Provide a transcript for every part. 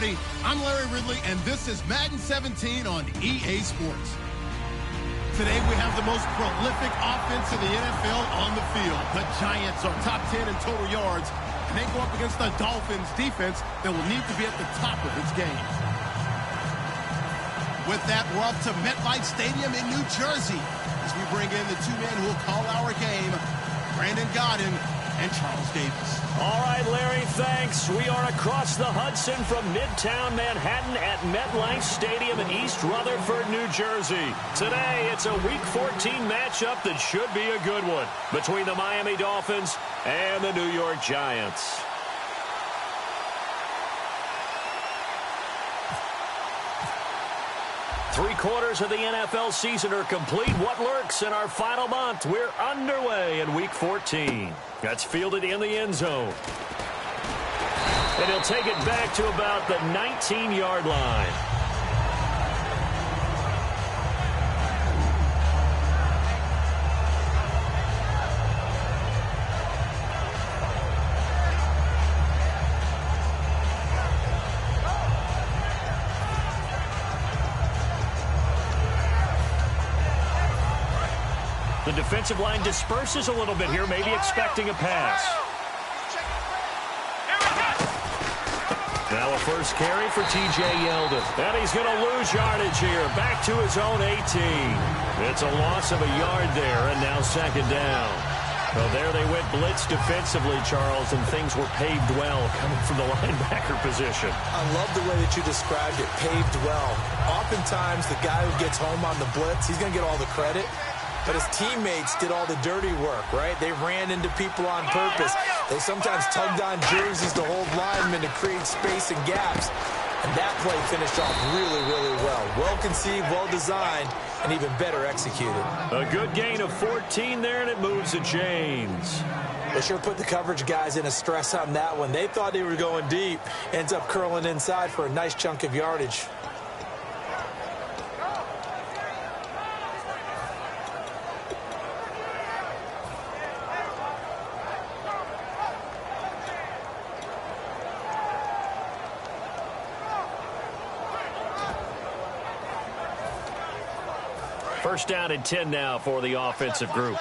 everybody. I'm Larry Ridley, and this is Madden 17 on EA Sports. Today, we have the most prolific offense in the NFL on the field. The Giants are top 10 in total yards, and they go up against the Dolphins defense that will need to be at the top of its game. With that, we're up to MetLife Stadium in New Jersey as we bring in the two men who will call our game, Brandon Godden and Charles Davis. All right, Larry, thanks. We are across the Hudson from Midtown Manhattan at MetLife Stadium in East Rutherford, New Jersey. Today, it's a Week 14 matchup that should be a good one between the Miami Dolphins and the New York Giants. Three-quarters of the NFL season are complete. What lurks in our final month? We're underway in Week 14. That's fielded in the end zone. And he'll take it back to about the 19-yard line. The defensive line disperses a little bit here, maybe expecting a pass. Now a first carry for T.J. Yeldon. And he's going to lose yardage here, back to his own 18. It's a loss of a yard there, and now second down. Well, there they went blitz defensively, Charles, and things were paved well coming from the linebacker position. I love the way that you described it, paved well. Oftentimes, the guy who gets home on the blitz, he's going to get all the credit. But his teammates did all the dirty work, right? They ran into people on purpose. They sometimes tugged on jerseys to hold linemen to create space and gaps. And that play finished off really, really well. Well-conceived, well-designed, and even better executed. A good gain of 14 there, and it moves to James. They sure put the coverage guys in a stress on that one. They thought they were going deep. Ends up curling inside for a nice chunk of yardage. First down and 10 now for the offensive group.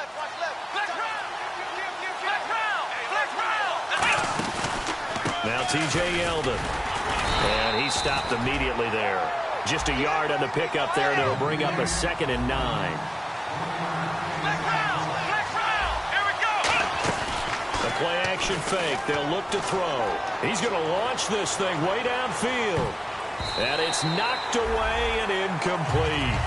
Now T.J. Yeldon. And he stopped immediately there. Just a yard on the pickup there, and it'll bring up a 2nd and 9. The play action fake. They'll look to throw. He's going to launch this thing way downfield. And it's knocked away and incomplete.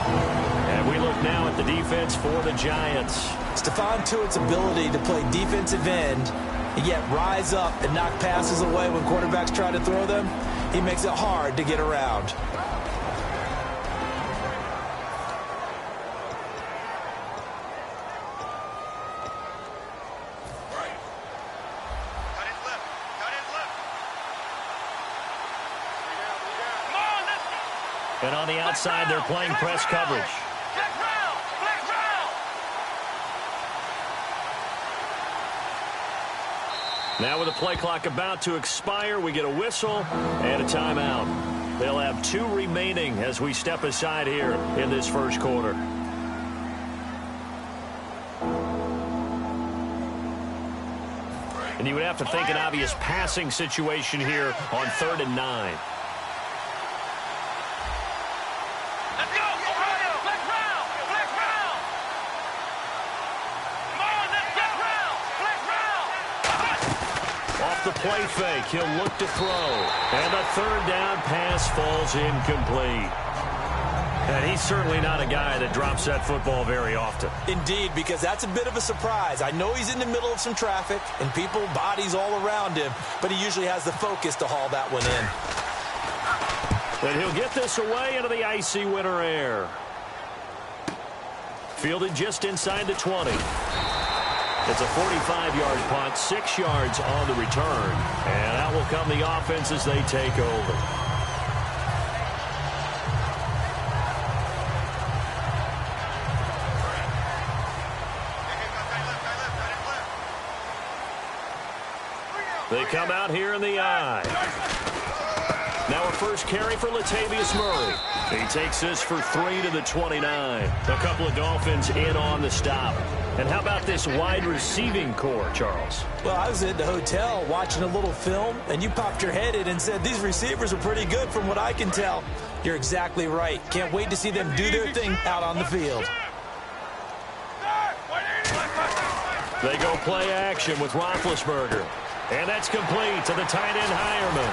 And we look now at the defense for the Giants. Stephon Tuitt's ability to play defensive end and yet rise up and knock passes away when quarterbacks try to throw them, he makes it hard to get around. And on the outside, they're playing press coverage. Now with the play clock about to expire, we get a whistle and a timeout. They'll have 2 remaining as we step aside here in this first quarter. And you would have to think an obvious passing situation here on 3rd and 9. The play fake, he'll look to throw. And the 3rd down pass falls incomplete. And he's certainly not a guy that drops that football very often. Indeed, because that's a bit of a surprise. I know he's in the middle of some traffic and people, bodies all around him, but he usually has the focus to haul that one in. And he'll get this away into the icy winter air. Fielded just inside the 20. It's a 45-yard punt, 6 yards on the return. And out will come the offense as they take over. They come out here in the I. first carry for Latavius Murray. He takes this for 3 to the 29. A couple of Dolphins in on the stop. And how about this wide receiving core, Charles? Well, I was at the hotel watching a little film, and you popped your head in and said, these receivers are pretty good from what I can tell. You're exactly right. Can't wait to see them do their thing out on the field. They go play action with Roethlisberger. And that's complete to the tight end Hireman.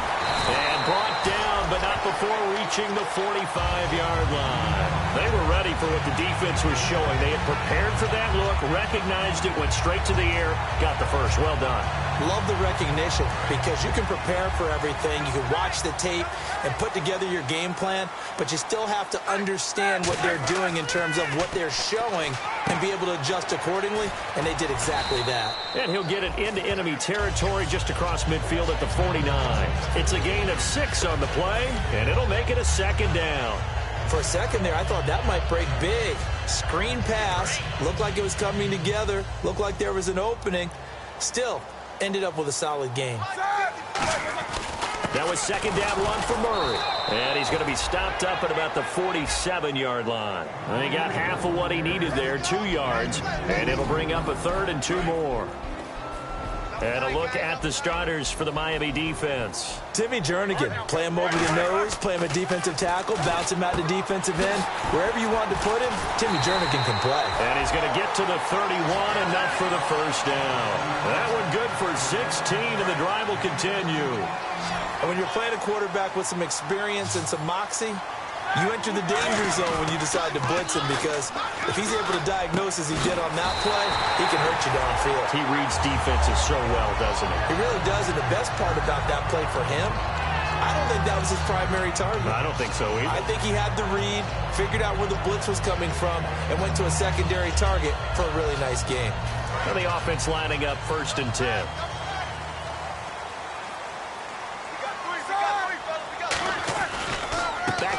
And brought down, but not before reaching the 45-yard line. They were ready for what the defense was showing. They had prepared for that look, recognized it, went straight to the air, got the first. Well done. Love the recognition because you can prepare for everything. You can watch the tape and put together your game plan, but you still have to understand what they're doing in terms of what they're showing and be able to adjust accordingly, and they did exactly that. And he'll get it into enemy territory just across midfield at the 49. It's a gain of 6 on the play, and it'll make it a second down. For a second there, I thought that might break big. Screen pass, looked like it was coming together, looked like there was an opening. Still, ended up with a solid gain. That was second down run for Murray. And he's going to be stopped up at about the 47-yard line. And he got half of what he needed there, 2 yards. And it'll bring up a 3rd and 2 more. And a look at the starters for the Miami defense. Timmy Jernigan, play him over the nose, play him a defensive tackle, bounce him out to defensive end. Wherever you want to put him, Timmy Jernigan can play. And he's going to get to the 31, enough for the first down. That one good for 16, and the drive will continue. And when you're playing a quarterback with some experience and some moxie, you enter the danger zone when you decide to blitz him, because if he's able to diagnose as he did on that play, he can hurt you downfield. He reads defenses so well, doesn't he? He really does, and the best part about that play for him, I don't think that was his primary target. I don't think so either. I think he had the read, figured out where the blitz was coming from, and went to a secondary target for a really nice game. And the offense lining up 1st and 10.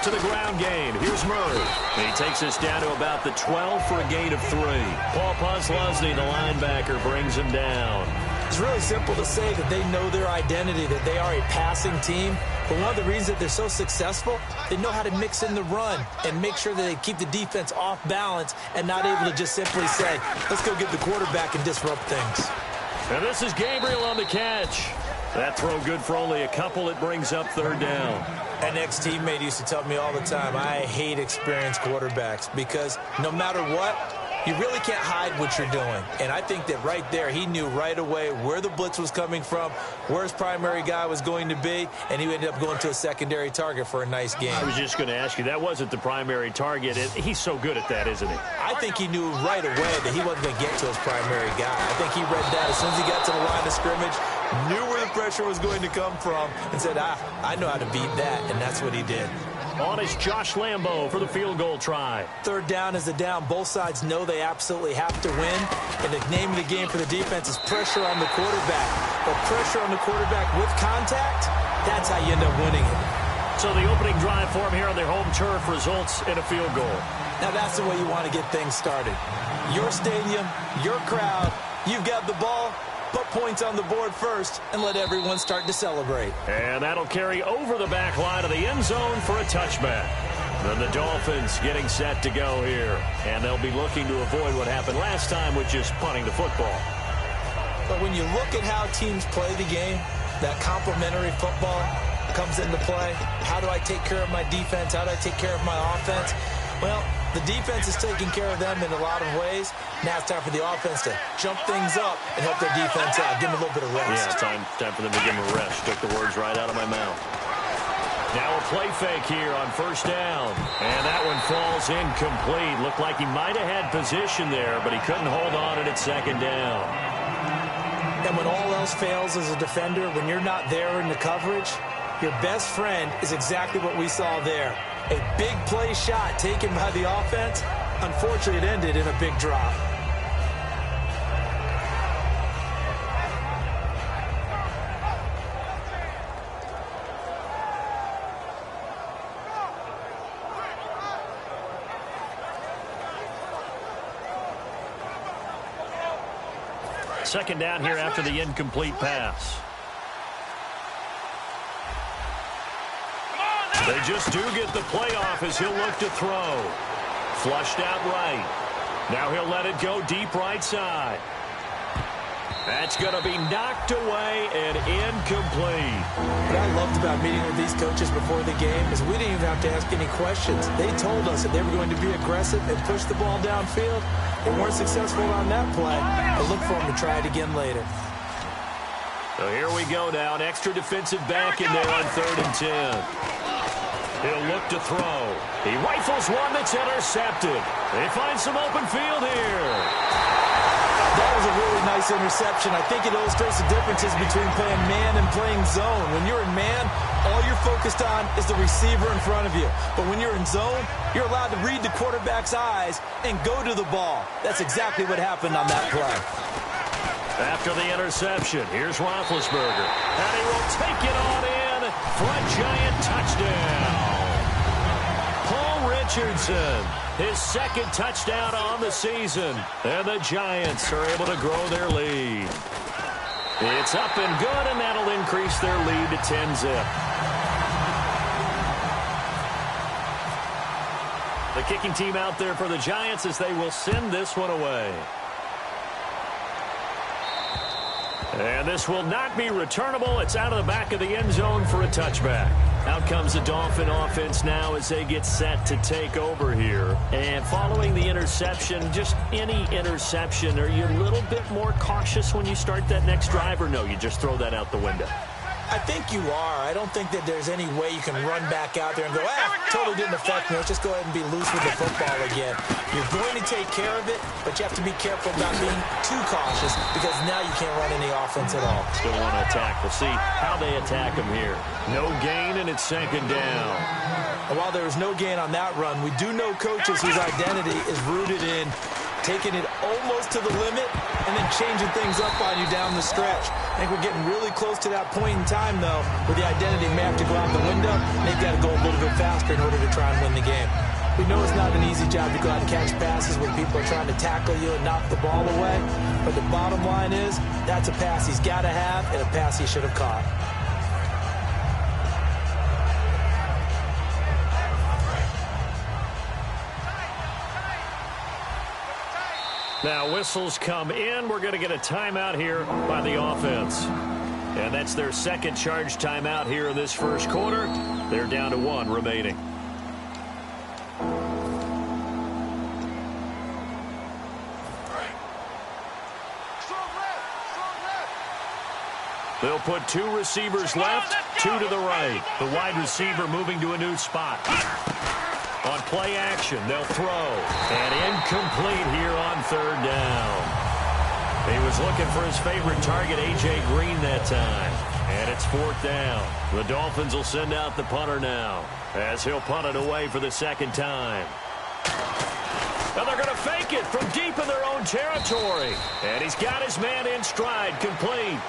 To the ground game. Here's Murray. He takes us down to about the 12 for a gain of 3. Paul Posluszny, the linebacker, brings him down. It's really simple to say that they know their identity, that they are a passing team. But one of the reasons that they're so successful, they know how to mix in the run and make sure that they keep the defense off balance and not able to just simply say, let's go get the quarterback and disrupt things. And this is Gabriel on the catch. That throw good for only a couple. It brings up 3rd down. An ex-teammate used to tell me all the time, I hate experienced quarterbacks because no matter what, you really can't hide what you're doing. And I think that right there, he knew right away where the blitz was coming from, where his primary guy was going to be, and he ended up going to a secondary target for a nice game. I was just going to ask you, that wasn't the primary target. He's so good at that, isn't he? I think he knew right away that he wasn't going to get to his primary guy. I think he read that as soon as he got to the line of scrimmage, knew where the pressure was going to come from, and said, I know how to beat that, and that's what he did. On is Josh Lambo for the field goal try. 3rd down is the down. Both sides know they absolutely have to win. And the name of the game for the defense is pressure on the quarterback. But pressure on the quarterback with contact, that's how you end up winning it. So the opening drive for him here on their home turf results in a field goal. Now that's the way you want to get things started. Your stadium, your crowd, you've got the ball. Put points on the board first and let everyone start to celebrate. And that'll carry over the back line of the end zone for a touchback. Then the Dolphins getting set to go here. And they'll be looking to avoid what happened last time with just punting the football. But when you look at how teams play the game, that complementary football comes into play. How do I take care of my defense? How do I take care of my offense? Well, the defense is taking care of them in a lot of ways. Now it's time for the offense to jump things up and help their defense out. Give them a little bit of rest. Yeah, time for them to give them a rest. Took the words right out of my mouth. Now a play fake here on 1st down. And that one falls incomplete. Looked like he might have had position there, but he couldn't hold on at 2nd down. And when all else fails as a defender, when you're not there in the coverage, your best friend is exactly what we saw there. A big play shot taken by the offense. Unfortunately, it ended in a big drop. Second down here after the incomplete pass. They just do get the playoff as he'll look to throw. Flushed out right. Now he'll let it go deep right side. That's going to be knocked away and incomplete. What I loved about meeting with these coaches before the game is we didn't even have to ask any questions. They told us that they were going to be aggressive and push the ball downfield. They weren't successful on that play, but look for them to try it again later. So here we go now. An extra defensive back in there on 3rd and 10. He'll look to throw. He rifles one that's intercepted. They find some open field here. That was a really nice interception. I think it illustrates the differences between playing man and playing zone. When you're in man, all you're focused on is the receiver in front of you. But when you're in zone, you're allowed to read the quarterback's eyes and go to the ball. That's exactly what happened on that play. After the interception, here's Roethlisberger. And he will take it on in for a Giant touchdown. Paul Richardson, his 2nd touchdown on the season. And the Giants are able to grow their lead. It's up and good, and that'll increase their lead to 10-zip. The kicking team out there for the Giants as they will send this one away. And this will not be returnable. It's out of the back of the end zone for a touchback. Out comes the Dolphin offense now as they get set to take over here. And following the interception, just any interception, are you a little bit more cautious when you start that next drive, or no, you just throw that out the window? I think you are. I don't think that there's any way you can run back out there and go, totally didn't affect me. Let's just go ahead and be loose with the football again. You're going to take care of it, but you have to be careful about being too cautious because now you can't run any offense at all. Still want to attack. We'll see how they attack him here. No gain, and it's 2nd down. And while there was no gain on that run, we do know coaches whose identity is rooted in taking it almost to the limit and then changing things up on you down the stretch. I think we're getting really close to that point in time, though, where the identity may have to go out the window, and they've got to go a little bit faster in order to try and win the game. We know it's not an easy job to go out and catch passes when people are trying to tackle you and knock the ball away, but the bottom line is that's a pass he's got to have and a pass he should have caught. Now, whistles come in. We're going to get a timeout here by the offense. And that's their 2nd charge timeout here in this 1st quarter. They're down to 1 remaining. They'll put 2 receivers left, 2 to the right. The wide receiver moving to a new spot. On play action, they'll throw. And incomplete here on 3rd down. He was looking for his favorite target, A.J. Green, that time. And it's 4th down. The Dolphins will send out the punter now as he'll punt it away for the 2nd time. And they're going to fake it from deep in their own territory. And he's got his man in stride, complete.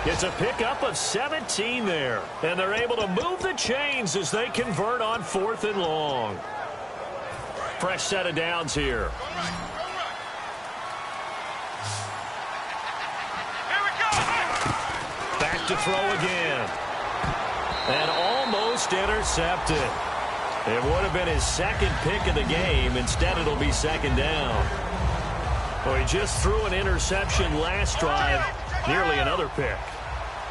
It's a pickup of 17 there. And they're able to move the chains as they convert on 4th and long. Fresh set of downs here. Back to throw again. And almost intercepted. It would have been his 2nd pick of the game. Instead, it'll be 2nd down. Well, he just threw an interception last drive. Nearly another pick.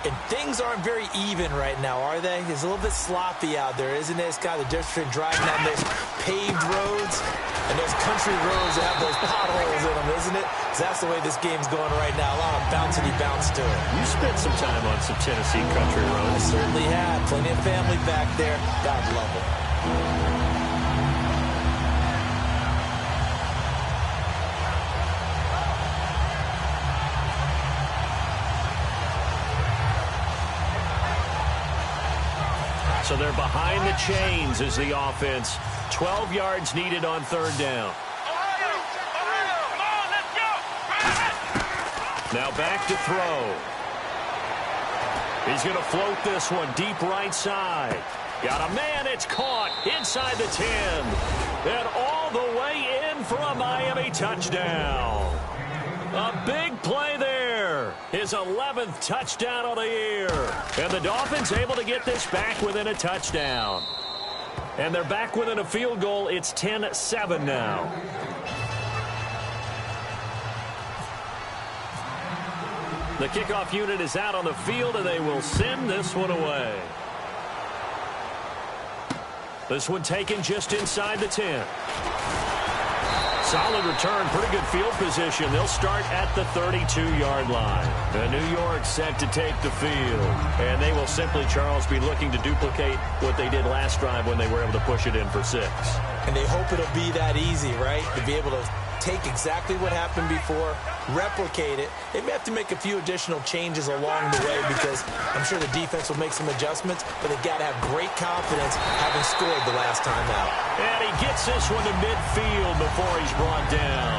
And things aren't very even right now, are they? It's a little bit sloppy out there, isn't it? It's kind of the difference between driving on those paved roads and those country roads that have those potholes in them, isn't it? So that's the way this game's going right now. A lot of bouncy bounce to it. You spent some time on some Tennessee country roads. I certainly have. Plenty of family back there. God love it. So they're behind the chains as the offense. 12 yards needed on 3rd down. Now back to throw. He's going to float this one deep right side. Got a man, it's caught inside the 10. And all the way in for a Miami touchdown. A big play there. His 11th touchdown of the year. And the Dolphins able to get this back within a touchdown. And they're back within a field goal. It's 10-7 now. The kickoff unit is out on the field, and they will send this one away. This one taken just inside the 10. Solid return, pretty good field position. They'll start at the 32-yard line. The New York set to take the field. And they will simply, Charles, be looking to duplicate what they did last drive when they were able to push it in for 6. And they hope it'll be that easy, right? To be able to take exactly what happened before, replicate it. They may have to make a few additional changes along the way because I'm sure the defense will make some adjustments, but they've got to have great confidence having scored the last time out. And he gets this one to midfield before he's brought down.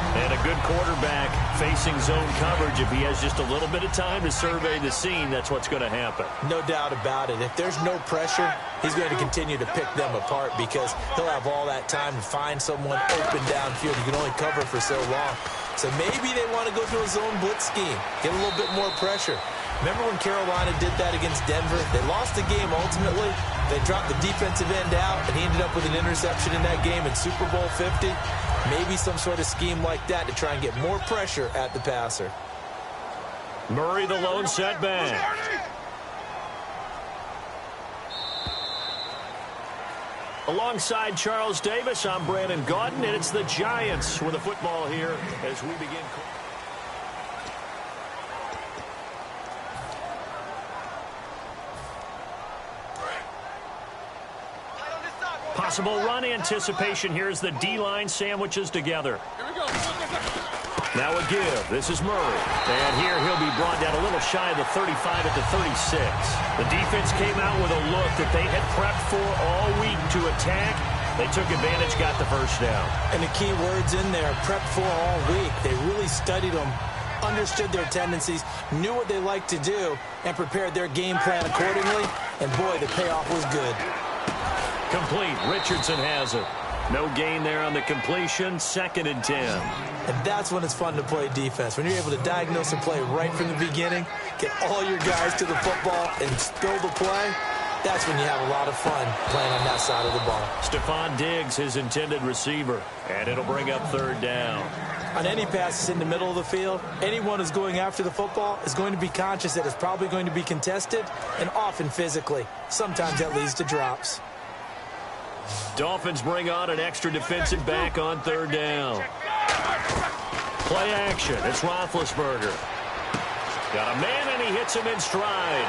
And a good quarterback facing zone coverage. If he has just a little bit of time to survey the scene, that's what's going to happen. No doubt about it. If there's no pressure, he's going to continue to pick them apart because he'll have all that time to find someone open downfield. He can only cover for so long. So maybe they want to go to a zone blitz scheme, get a little bit more pressure. Remember when Carolina did that against Denver? They lost the game ultimately. They dropped the defensive end out, and he ended up with an interception in that game in Super Bowl 50. Maybe some sort of scheme like that to try and get more pressure at the passer. Murray, the lone setback. Alongside Charles Davis, I'm Brandon Gaudin, and it's the Giants with the football here as we begin. Possible run anticipation here as the D-line sandwiches together. Now a give. This is Murray. And here he'll be brought down a little shy of the 35 at the 36. The defense came out with a look that they had prepped for all week to attack. They took advantage, got the first down. And the key words in there, prepped for all week. They really studied them, understood their tendencies, knew what they liked to do, and prepared their game plan accordingly. And boy, the payoff was good. Complete. Richardson has it. No gain there on the completion. 2nd and 10. And that's when it's fun to play defense. When you're able to diagnose a play right from the beginning, get all your guys to the football and build the play, that's when you have a lot of fun playing on that side of the ball. Stephon Diggs, his intended receiver. And it'll bring up 3rd down. On any passes in the middle of the field, anyone who's going after the football is going to be conscious that it's probably going to be contested and often physically. Sometimes that leads to drops. Dolphins bring on an extra defensive back on 3rd down. Play action. It's Roethlisberger. Got a man, and he hits him in stride.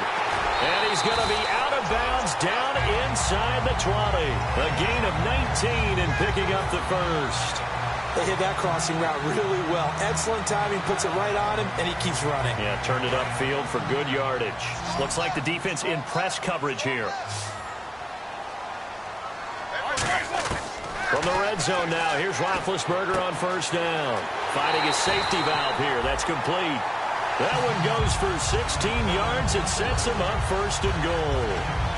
And he's going to be out of bounds down inside the 20. A gain of 19 and picking up the first. They hit that crossing route really well. Excellent timing, puts it right on him, and he keeps running. Yeah, turned it upfield for good yardage. Looks like the defense in press coverage here. From the red zone now, here's Roethlisberger on 1st down. Finding his safety valve here. That's complete. That one goes for 16 yards. It sets him up 1st and goal.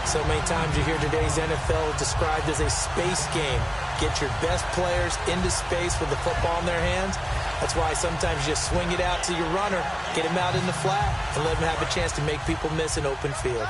So many times you hear today's NFL described as a space game. Get your best players into space with the football in their hands. That's why sometimes you just swing it out to your runner, get him out in the flat, and let him have a chance to make people miss an open field.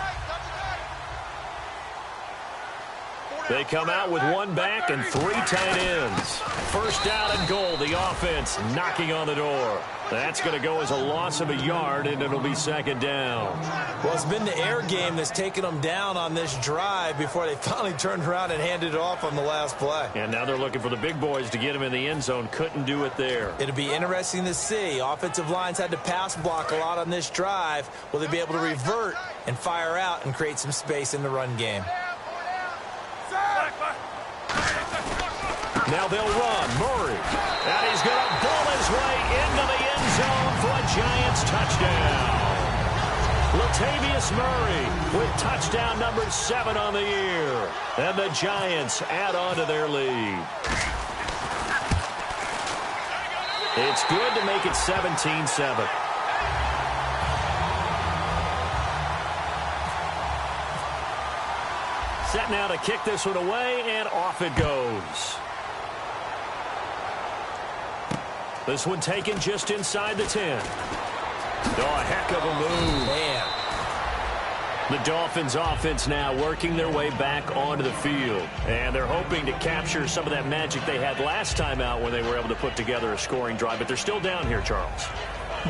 They come out with 1 back and 3 tight ends. 1st down and goal. The offense knocking on the door. That's going to go as a loss of a yard, and it'll be 2nd down. Well, it's been the air game that's taken them down on this drive before they finally turned around and handed it off on the last play. And now they're looking for the big boys to get him in the end zone. Couldn't do it there. It'll be interesting to see. Offensive lines had to pass block a lot on this drive. Will they be able to revert and fire out and create some space in the run game? Now they'll run. Murray. And he's going to ball his way into the end zone for a Giants touchdown. Latavius Murray with touchdown number 7 on the year. And the Giants add on to their lead. It's good to make it 17-7. Set now to kick this one away, and off it goes. This one taken just inside the 10. Oh, a heck of a move. Man. The Dolphins offense now working their way back onto the field. And they're hoping to capture some of that magic they had last time out when they were able to put together a scoring drive. But they're still down here, Charles.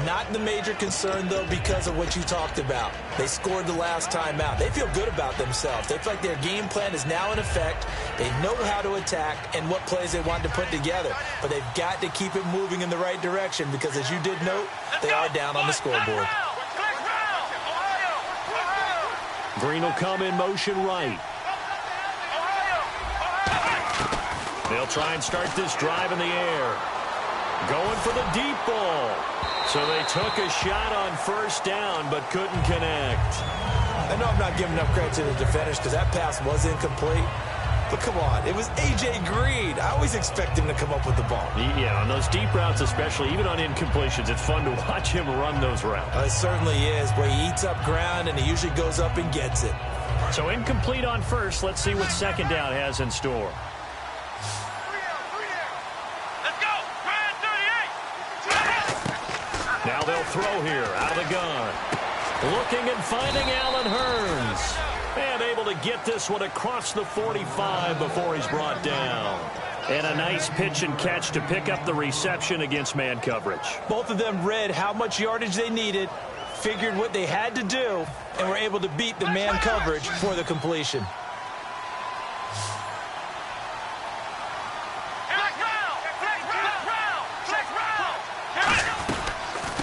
Not the major concern, though, because of what you talked about. They scored the last time out. They feel good about themselves. They feel like their game plan is now in effect. They know how to attack and what plays they want to put together. But they've got to keep it moving in the right direction because, as you did note, they are down on the scoreboard. Green will come in motion right. They'll try and start this drive in the air. Going for the deep ball. So they took a shot on first down but couldn't connect. I know I'm not giving enough credit to the defenders because that pass was incomplete. But come on, it was A.J. Green. I always expect him to come up with the ball. Yeah, on those deep routes especially, even on incompletions, it's fun to watch him run those routes. It certainly is, but he eats up ground and he usually goes up and gets it. So incomplete on first. Let's see what second down has in store. Now they'll throw here out of the gun. Looking and finding Allen Hurns. And able to get this one across the 45 before he's brought down. And a nice pitch and catch to pick up the reception against man coverage. Both of them read how much yardage they needed, figured what they had to do, and were able to beat the man coverage for the completion.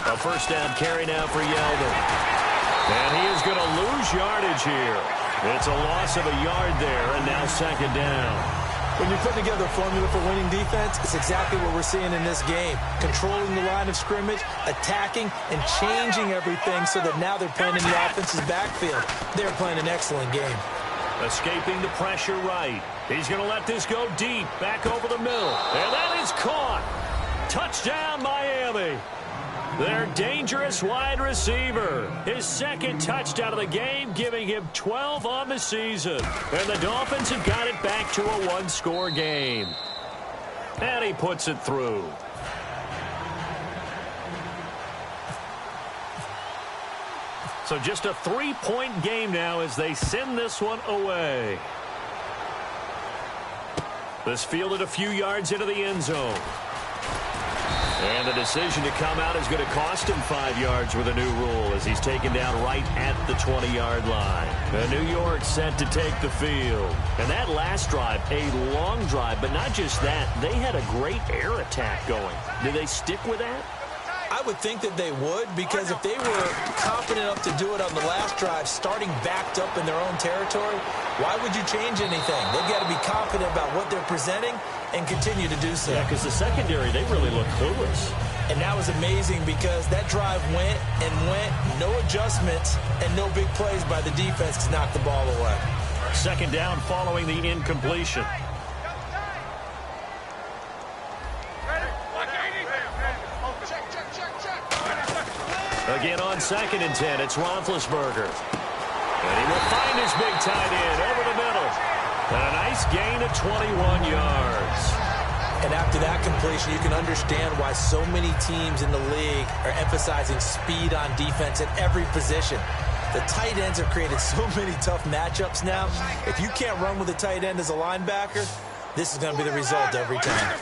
A first down carry now for Yeldon. And he is going to lose yardage here. It's a loss of a yard there, and now second down. When you put together a formula for winning defense, it's exactly what we're seeing in this game. Controlling the line of scrimmage, attacking, and changing everything so that now they're playing in the offense's backfield. They're playing an excellent game. Escaping the pressure right. He's going to let this go deep, back over the middle. And that is caught. Touchdown, Miami. Their dangerous wide receiver. His second touchdown of the game, giving him 12 on the season. And the Dolphins have got it back to a one-score game. And he puts it through. So just a 3-point game now as they send this one away. This fielded a few yards into the end zone. And the decision to come out is going to cost him 5 yards with a new rule as he's taken down right at the 20-yard line. And New York set to take the field. And that last drive, a long drive, but not just that. They had a great air attack going. Do they stick with that? I would think that they would, because if they were confident enough to do it on the last drive, starting backed up in their own territory, why would you change anything? They've got to be confident about what they're presenting and continue to do so. Yeah, because the secondary, they really look clueless. And that was amazing because that drive went and went, no adjustments, and no big plays by the defense to knock the ball away. Second down following the incompletion. Again on 2nd and 10, it's Roethlisberger. And he will find his big tight end over the middle. And a nice gain of 21 yards. And after that completion, you can understand why so many teams in the league are emphasizing speed on defense at every position. The tight ends have created so many tough matchups now. If you can't run with a tight end as a linebacker, this is going to be the result every time.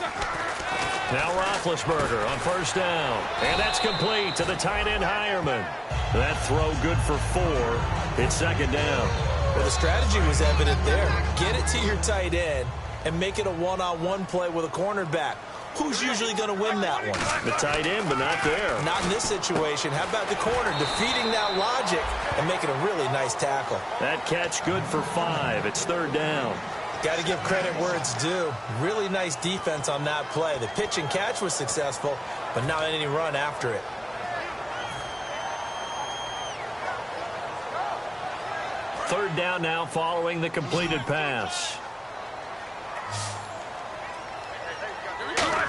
Now Roethlisberger on first down. And that's complete to the tight end Hireman. That throw good for 4. It's second down. Well, the strategy was evident there. Get it to your tight end and make it a one-on-one play with a cornerback. Who's usually going to win that one? The tight end, but not there. Not in this situation. How about the corner defeating that logic and making a really nice tackle? That catch good for 5. It's third down. Got to give credit where it's due. Really nice defense on that play. The pitch and catch was successful, but not any run after it. Third down now following the completed pass.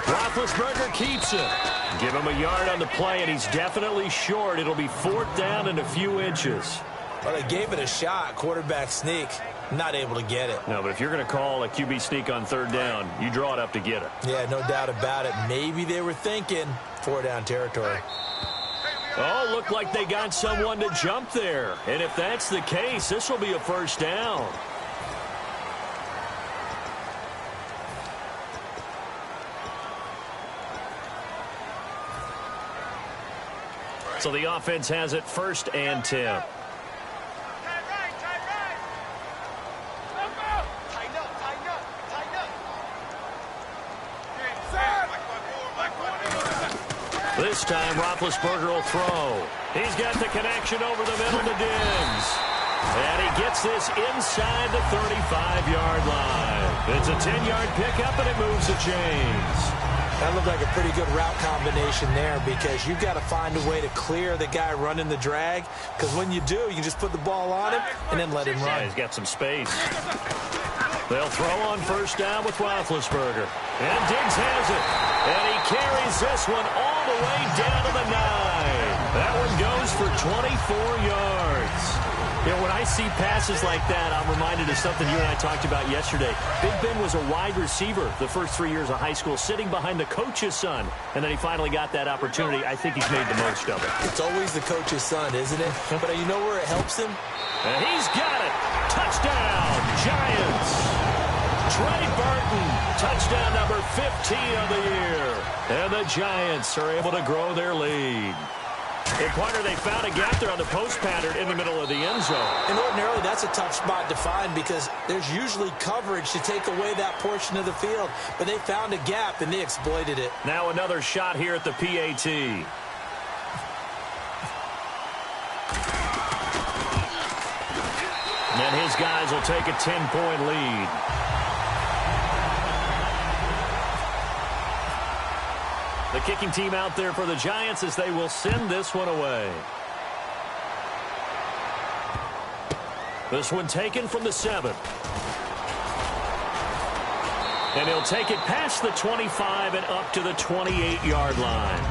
Roethlisberger keeps it. Give him a yard on the play, and he's definitely short. It'll be 4th down and a few inches. Well, they gave it a shot, quarterback sneak. Not able to get it. No, but if you're going to call a QB sneak on third down, you draw it up to get it. Yeah, no doubt about it. Maybe they were thinking 4 down territory. Oh, looked like they got someone to jump there. And if that's the case, this will be a first down. So the offense has it 1st and 10. This time, Roethlisberger will throw. He's got the connection over the middle to Diggs. And he gets this inside the 35-yard line. It's a 10-yard pickup, and it moves the chains. That looked like a pretty good route combination there because you've got to find a way to clear the guy running the drag, because when you do, you can just put the ball on him and then let him run. Yeah, he's got some space. They'll throw on 1st down with Roethlisberger. And Diggs has it. And he carries this one all the way down to the 9. That one goes for 24 yards. You know, when I see passes like that, I'm reminded of something you and I talked about yesterday. Big Ben was a wide receiver the first 3 years of high school, sitting behind the coach's son. And then he finally got that opportunity. I think he's made the most of it. It's always the coach's son, isn't it? But you know where it helps him? And he's got it. Touchdown, Giants. Trey Burton, touchdown number 15 of the year. And the Giants are able to grow their lead. And partner, they found a gap there on the post pattern in the middle of the end zone. And ordinarily, that's a tough spot to find because there's usually coverage to take away that portion of the field. But they found a gap, and they exploited it. Now another shot here at the PAT. And his guys will take a 10-point lead. The kicking team out there for the Giants as they will send this one away. This one taken from the 7. And he'll take it past the 25 and up to the 28-yard line.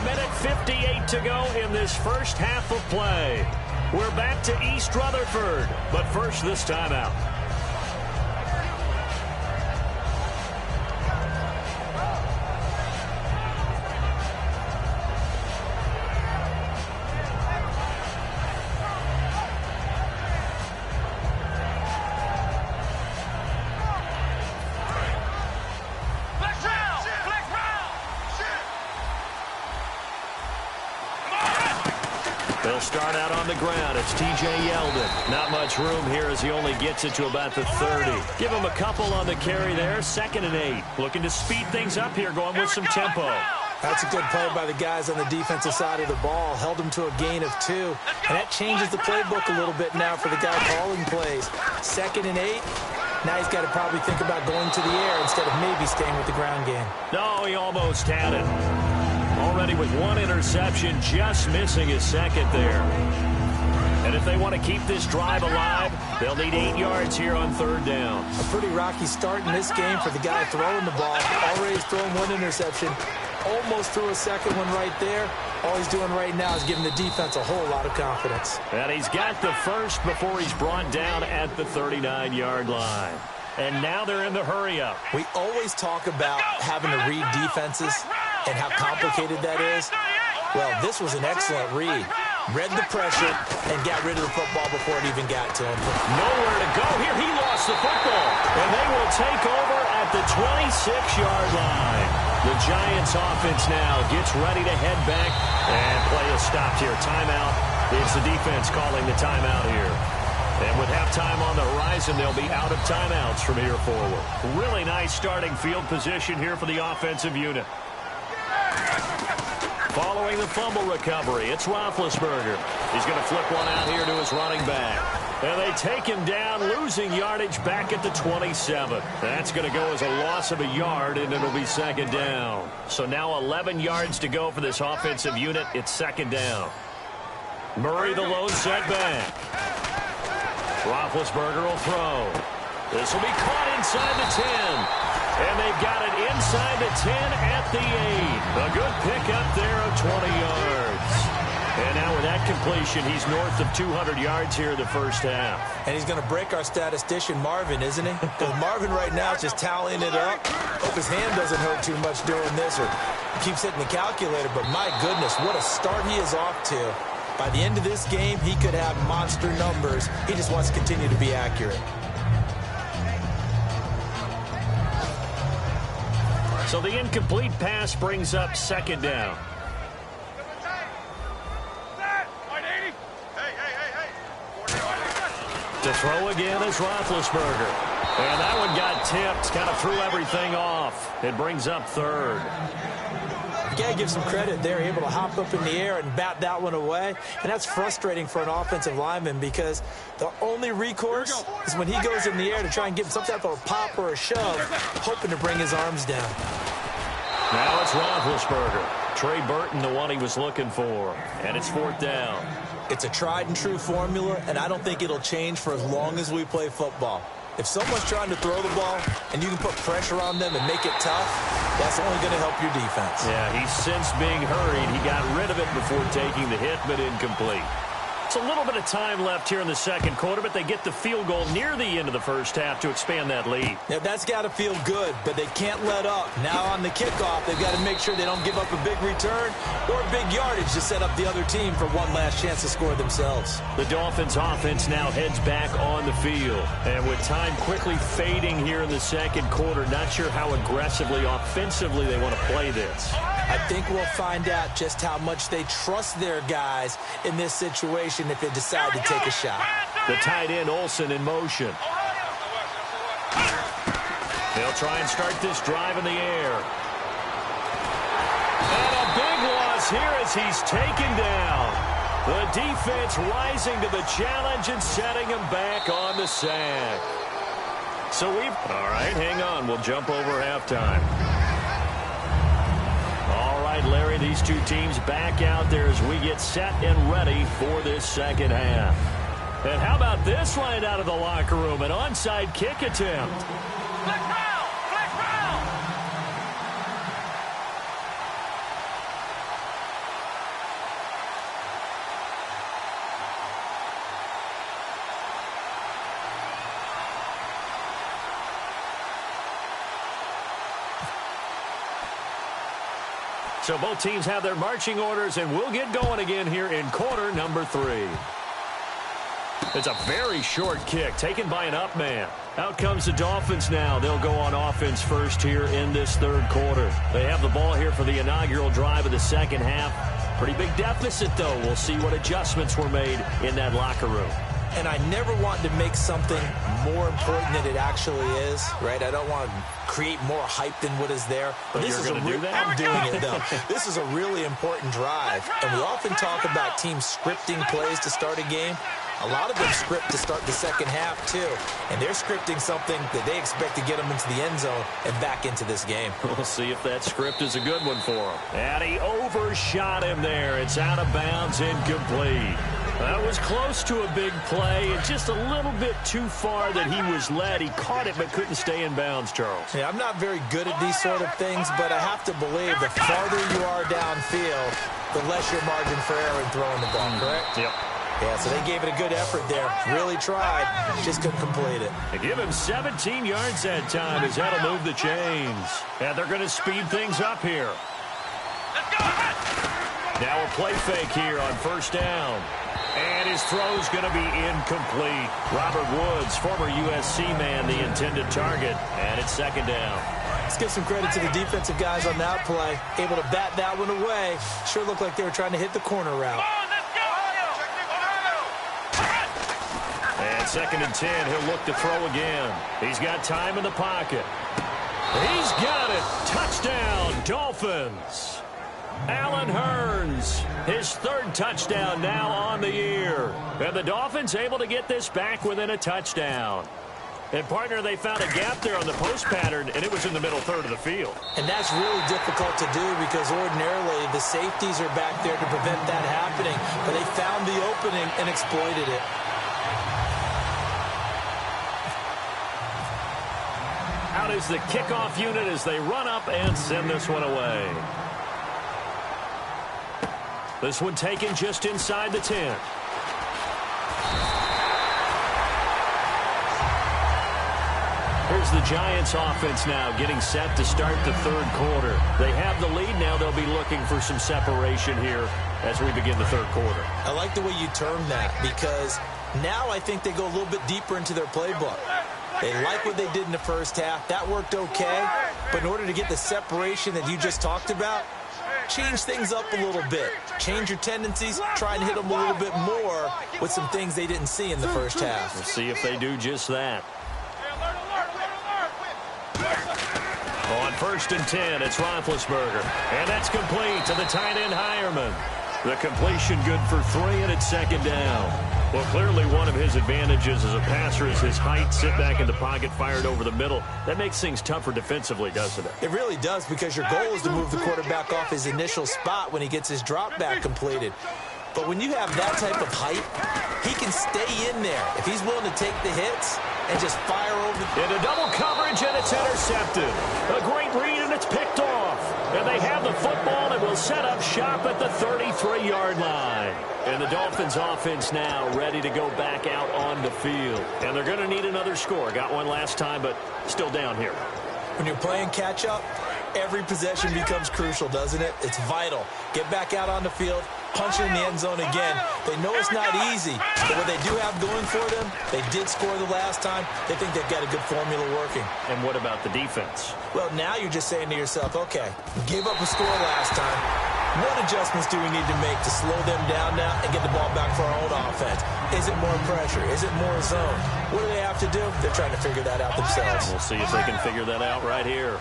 1:58 to go in this first half of play. We're back to East Rutherford, but first this timeout. They'll start out on the ground. It's T.J. Yeldon. Not much room here as he only gets it to about the 30. Give him a couple on the carry there. 2nd and 8. Looking to speed things up here, going with some tempo. That's a good play by the guys on the defensive side of the ball. Held him to a gain of 2. And that changes the playbook a little bit now for the guy calling plays. 2nd and 8. Now he's got to probably think about going to the air instead of maybe staying with the ground game. No, he almost had it. Already with 1 interception, just missing his 2nd there. And if they want to keep this drive alive, they'll need 8 yards here on 3rd down. A pretty rocky start in this game for the guy throwing the ball. Already thrown 1 interception. Almost threw a 2nd one right there. All he's doing right now is giving the defense a whole lot of confidence. And he's got the first before he's brought down at the 39-yard line. And now they're in the hurry-up. We always talk about having to read defenses and how complicated that is. Well, this was an excellent read. Read the pressure and got rid of the football before it even got to him. Nowhere to go here. He lost the football. And they will take over at the 26-yard line. The Giants offense now gets ready to head back. And play is stopped here. Timeout. It's the defense calling the timeout here. And with halftime on the horizon, they'll be out of timeouts from here forward. Really nice starting field position here for the offensive unit. Following the fumble recovery, it's Roethlisberger. He's going to flip one out here to his running back. And they take him down, losing yardage back at the 27. That's going to go as a loss of a yard, and it'll be 2nd down. So now 11 yards to go for this offensive unit. It's 2nd down. Murray, the lone setback. Roethlisberger will throw. This will be caught inside the 10. And they've got it inside the 10 at the 8. A good pickup there of 20 yards. And now with that completion, he's north of 200 yards here in the first half. And he's going to break our statistician, Marvin, isn't he? Because Marvin right now is just tallying it up. Hope his hand doesn't hurt too much doing this or keeps hitting the calculator. But my goodness, what a start he is off to. By the end of this game, he could have monster numbers. He just wants to continue to be accurate. So the incomplete pass brings up second down. To throw again is Roethlisberger. And that one got tipped, kind of threw everything off. It brings up third. You got to give some credit. They're able to hop up in the air and bat that one away. And that's frustrating for an offensive lineman because the only recourse is when he goes in the air to try and get some type of a pop or a shove, hoping to bring his arms down. Now it's Roethlisberger. Trey Burton, the one he was looking for. And it's fourth down. It's a tried-and-true formula, and I don't think it'll change for as long as we play football. If someone's trying to throw the ball and you can put pressure on them and make it tough, that's only going to help your defense. Yeah, he's since being hurried. He got rid of it before taking the hit, but incomplete. It's a little bit of time left here in the second quarter, but they get the field goal near the end of the first half to expand that lead. Yeah, that's got to feel good, but they can't let up. Now on the kickoff, they've got to make sure they don't give up a big return or big yardage to set up the other team for one last chance to score themselves. The Dolphins offense now heads back on the field. And with time quickly fading here in the second quarter, not sure how aggressively, offensively they want to play this. I think we'll find out just how much they trust their guys in this situation if they decide to take a shot. The tight end, Olsen, in motion. They'll try and start this drive in the air. And a big loss here as he's taken down. The defense rising to the challenge and setting him back on the sack. So all right, hang on. We'll jump over halftime. All right, Larry, these two teams back out there as we get set and ready for this second half. And how about this line out of the locker room? An onside kick attempt. So both teams have their marching orders, and we'll get going again here in quarter number 3. It's a very short kick taken by an up man. Out comes the Dolphins now. They'll go on offense first here in this third quarter. They have the ball here for the inaugural drive of the second half. Pretty big deficit, though. We'll see what adjustments were made in that locker room. And I never want to make something more important than it actually is, right? I don't want to create more hype than what is there. But this is do that? I'm doing it, though. This is a really important drive. And we often talk about teams scripting plays to start a game. A lot of them script to start the second half, too. And they're scripting something that they expect to get them into the end zone and back into this game. We'll see if that script is a good one for him. And he overshot him there. It's out of bounds, incomplete. That was close to a big play and just a little bit too far that he was led. He caught it but couldn't stay in bounds, Charles. Yeah, I'm not very good at these sort of things, but I have to believe the farther you are downfield, the less your margin for error in throwing the ball, correct? Yep. Yeah, so they gave it a good effort there. Really tried, just couldn't complete it. They give him 17 yards that time as that'll move the chains. And they're going to speed things up here. Now a play fake here on first down. And his throw's going to be incomplete. Robert Woods, former USC man, the intended target. And it's second down. Let's give some credit to the defensive guys on that play. Able to bat that one away. Sure looked like they were trying to hit the corner route. And second and 10, he'll look to throw again. He's got time in the pocket. He's got it. Touchdown, Dolphins. Allen Hurns, his third touchdown now on the year. And the Dolphins able to get this back within a touchdown. And, partner, they found a gap there on the post pattern, and it was in the middle third of the field. And that's really difficult to do because ordinarily the safeties are back there to prevent that happening. But they found the opening and exploited it. Out is the kickoff unit as they run up and send this one away. This one taken just inside the 10. Here's the Giants offense now getting set to start the third quarter. They have the lead now. They'll be looking for some separation here as we begin the third quarter. I like the way you term that because now I think they go a little bit deeper into their playbook. They like what they did in the first half. That worked okay. But in order to get the separation that you just talked about, change things up a little bit. Change your tendencies. Try and hit them a little bit more with some things they didn't see in the first half. We'll see if they do just that. On 1st and 10, it's Roethlisberger. And that's complete to the tight end, Hireman. The completion good for 3, and it's 2nd down. Well, clearly one of his advantages as a passer is his height. Sit back in the pocket, fired over the middle. That makes things tougher defensively, doesn't it? It really does, because your goal is to move the quarterback off his initial spot when he gets his drop back completed. But when you have that type of height, he can stay in there if he's willing to take the hits and just fire over. Into double coverage, and it's intercepted. A great read, and it's picked off. And they have the football and will set up shop at the 33-yard line. And the Dolphins offense now ready to go back out on the field. And they're going to need another score. Got one last time, but still down here. When you're playing catch-up, every possession becomes crucial, doesn't it? It's vital. Get back out on the field, punch it in the end zone again. They know it's not easy, but what they do have going for them, they did score the last time. They think they've got a good formula working. And what about the defense? Well, now you're just saying to yourself, okay, we gave up a score last time. What adjustments do we need to make to slow them down now and get the ball back for our own offense? Is it more pressure? Is it more zone? What do they have to do? They're trying to figure that out themselves. We'll see if they can figure that out right here.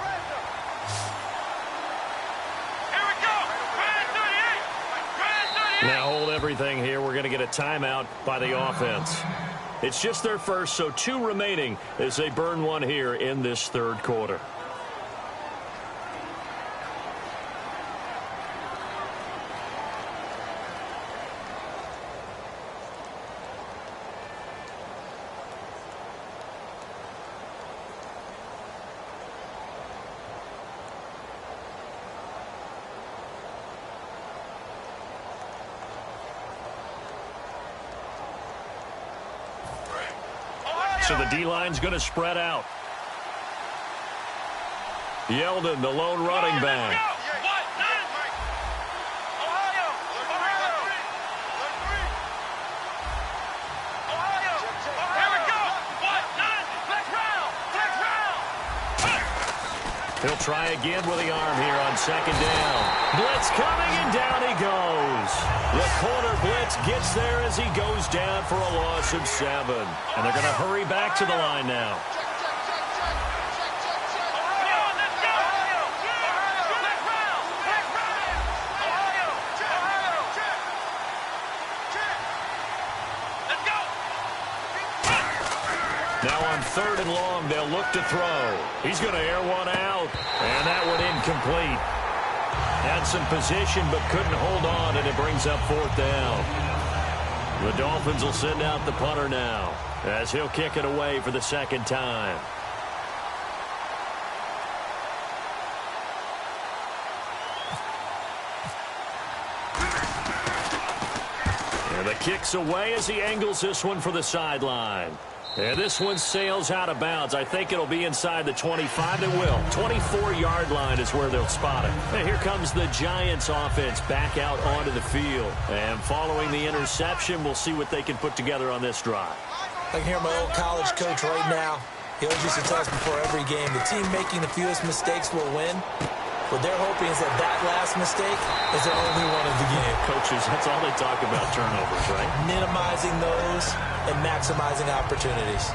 Now hold everything here. We're going to get a timeout by the offense. It's just their first, so 2 remaining as they burn one here in this third quarter. So the D-line's going to spread out. Yeldon, the lone running back. He'll try again with the arm here on 2nd down. Blitz coming, and down he goes. The corner blitz gets there as he goes down for a loss of 7. And they're going to hurry back to the line now. Now on 3rd and long, they'll look to throw. He's going to air one out, and that one incomplete. Had some position, but couldn't hold on, and it brings up 4th down. The Dolphins will send out the punter now, as he'll kick it away for the 2nd time. And the kick's away as he angles this one for the sideline. And this one sails out of bounds. I think it'll be inside the 25. It will. 24-yard line is where they'll spot it. And here comes the Giants offense back out onto the field. And following the interception, we'll see what they can put together on this drive. I can hear my old college coach right now. He always used to tell us before every game, the team making the fewest mistakes will win. What they're hoping is that that last mistake is their only one of the game. Coaches, that's all they talk about, turnovers, right? Minimizing those and maximizing opportunities.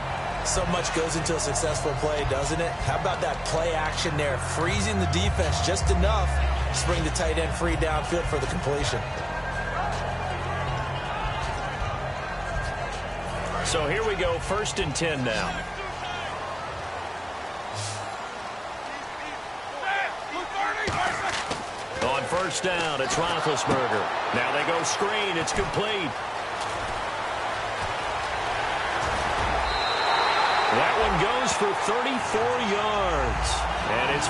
So much goes into a successful play, doesn't it? How about that play action there, freezing the defense just enough to bring the tight end free downfield for the completion. So here we go, 1st and 10 now. On 1st down, it's Roethlisberger. Now they go screen. It's complete. That one goes for 34 yards. And it's...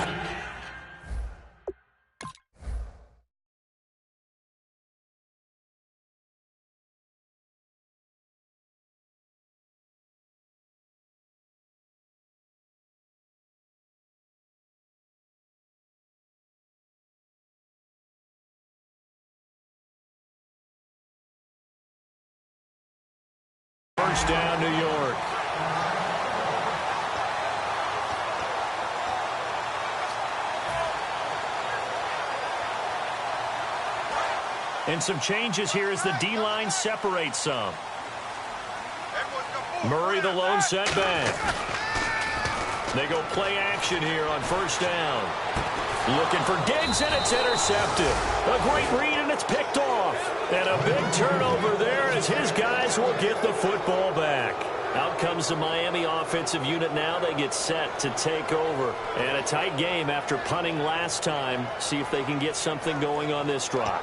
First down, New York. And some changes here as the D-line separates some. Murray, the lone setback. They go play action here on first down. Looking for Diggs, and it's intercepted. A great read, and it's picked off. And a big turnover there as his guys will get the football back. Out comes the Miami offensive unit now. They get set to take over. And a tight game after punting last time. See if they can get something going on this drive.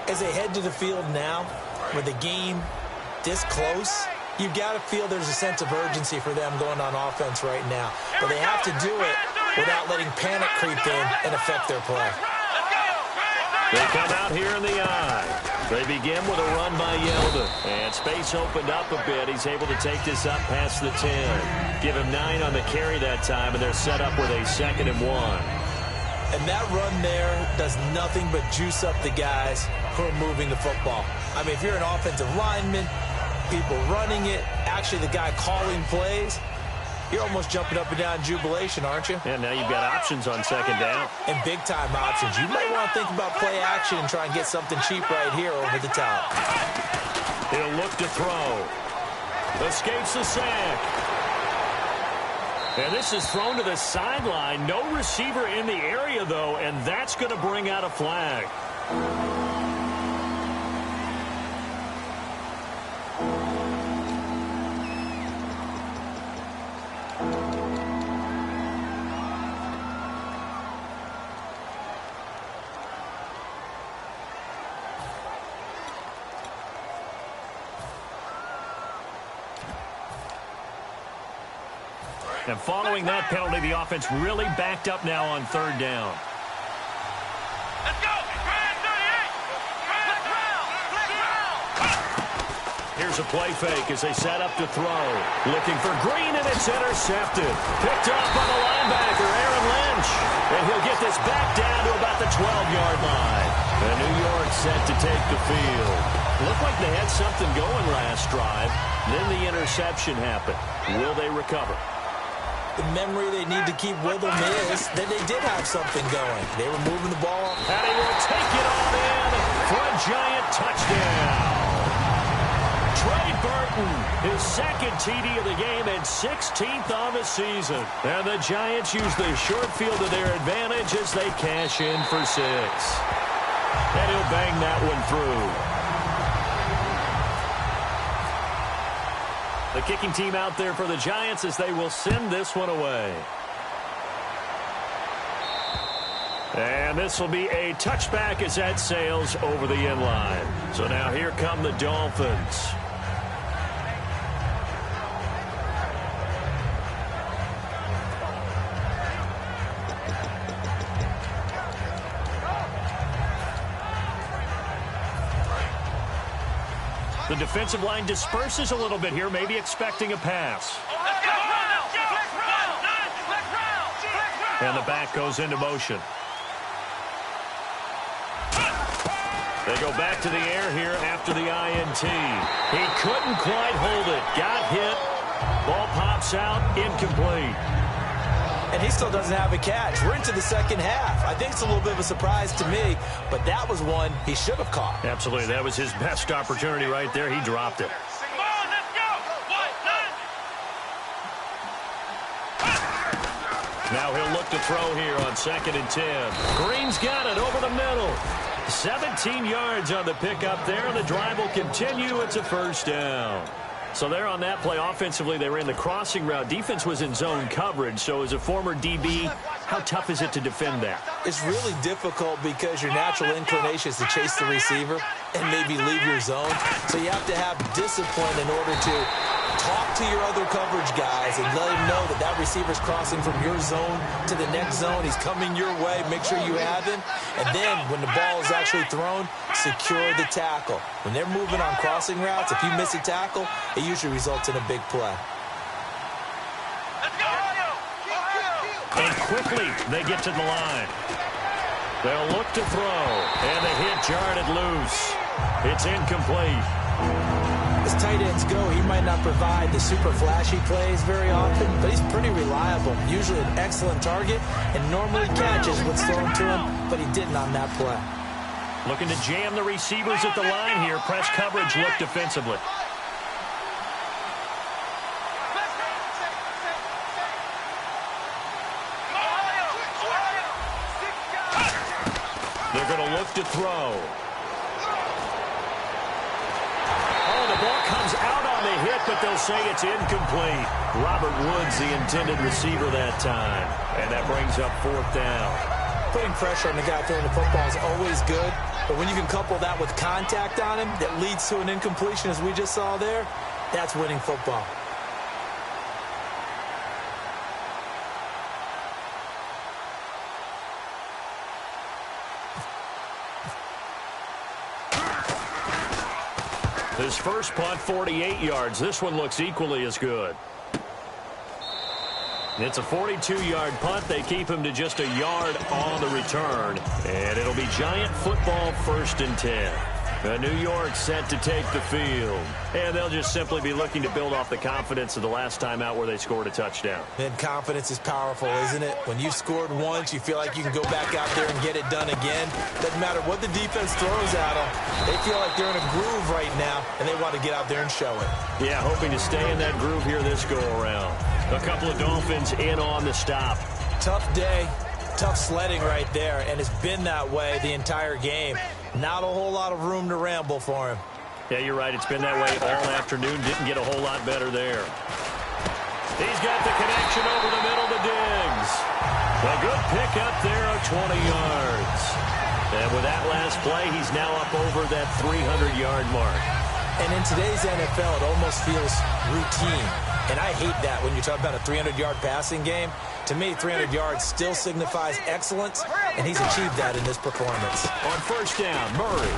As they head to the field now, with the game this close, you've got to feel there's a sense of urgency for them going on offense right now. But they have to do it without letting panic creep in and affect their play. They come out here in the eye. They begin with a run by Yeldon. And space opened up a bit. He's able to take this up past the 10. Give him 9 on the carry that time, and they're set up with a 2nd and 1. And that run there does nothing but juice up the guys who are moving the football. I mean, if you're an offensive lineman, people running it, actually the guy calling plays, you're almost jumping up and down in jubilation, aren't you? And now you've got options on 2nd down. And big-time options. You might want to think about play action and try and get something cheap right here over the top. He'll look to throw. Escapes the sack. And this is thrown to the sideline. No receiver in the area, though, and that's going to bring out a flag. And following that penalty, the offense really backed up now on 3rd down. Let's go! Brad 38! Here's a play fake as they set up to throw. Looking for Green, and it's intercepted. Picked up by the linebacker, Aaron Lynch. And he'll get this back down to about the 12-yard line. And New York set to take the field. Looked like they had something going last drive. Then the interception happened. Will they recover? The memory they need to keep with them is that they did have something going. They were moving the ball. And he will take it on in for a giant touchdown. Trey Burton, his 2nd TD of the game and 16th on the season. And the Giants use the short field to their advantage as they cash in for 6. And he'll bang that one through. The kicking team out there for the Giants as they will send this one away. And this will be a touchback as that sails over the end line. So now here come the Dolphins. The defensive line disperses a little bit here, maybe expecting a pass. And the back goes into motion. They go back to the air here after the INT. He couldn't quite hold it. Got hit. Ball pops out. Incomplete. And he still doesn't have a catch. We're into the 2nd half. I think it's a little bit of a surprise to me, but that was one he should have caught. Absolutely. That was his best opportunity right there. He dropped it. Come on, let's go! Now he'll look to throw here on 2nd and 10. Green's got it over the middle. 17 yards on the pickup there, and the drive will continue. It's a 1st down. So there on that play, offensively, they ran the crossing route. Defense was in zone coverage. So as a former DB, how tough is it to defend that? It's really difficult because your natural inclination is to chase the receiver and maybe leave your zone. So you have to have discipline in order to talk to your other coverage guys and let him know that that receiver's crossing from your zone to the next zone. He's coming your way. Make sure you have him. And then when the ball is actually thrown, secure the tackle. When they're moving on crossing routes, if you miss a tackle, it usually results in a big play. And quickly, they get to the line. They'll look to throw, and the hit jarred it loose. It's incomplete. As tight ends go, he might not provide the super flashy plays very often, but he's pretty reliable. Usually an excellent target and normally catches what's thrown to him, but he didn't on that play. Looking to jam the receivers at the line here. Press coverage look defensively. They're going to look to throw. Oh, the ball comes out on the hit, but they'll say it's incomplete. Robert Woods, the intended receiver that time. And that brings up 4th down. Putting pressure on the guy throwing the football is always good, but when you can couple that with contact on him that leads to an incompletion, as we just saw there, that's winning football. His first punt, 48 yards. This one looks equally as good. It's a 42-yard punt. They keep him to just a yard on the return. And it'll be Giant football 1st and 10. New York set to take the field. And they'll just simply be looking to build off the confidence of the last time out where they scored a touchdown. And confidence is powerful, isn't it? When you've scored once, you feel like you can go back out there and get it done again. Doesn't matter what the defense throws at them. They feel like they're in a groove right now, and they want to get out there and show it. Yeah, hoping to stay in that groove here this go-around. A couple of Dolphins in on the stop. Tough day, tough sledding right there, and it's been that way the entire game. Not a whole lot of room to ramble for him. Yeah, you're right. It's been that way all afternoon. Didn't get a whole lot better there. He's got the connection over the middle to Diggs. A good pick up there of 20 yards. And with that last play, he's now up over that 300-yard mark. And in today's NFL, it almost feels routine. And I hate that when you talk about a 300-yard passing game. To me, 300 yards still signifies excellence, and he's achieved that in this performance. On 1st down, Murray.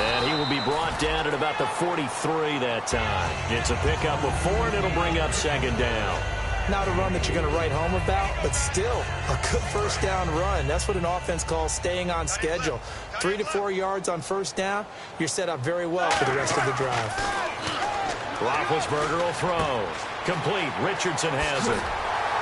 And he will be brought down at about the 43 that time. It's a pickup of 4, and it'll bring up 2nd down. Not a run that you're going to write home about, but still a good 1st down run. That's what an offense calls staying on schedule. 3 to 4 yards on 1st down, you're set up very well for the rest of the drive. Roethlisberger will throw. Complete. Richardson has it.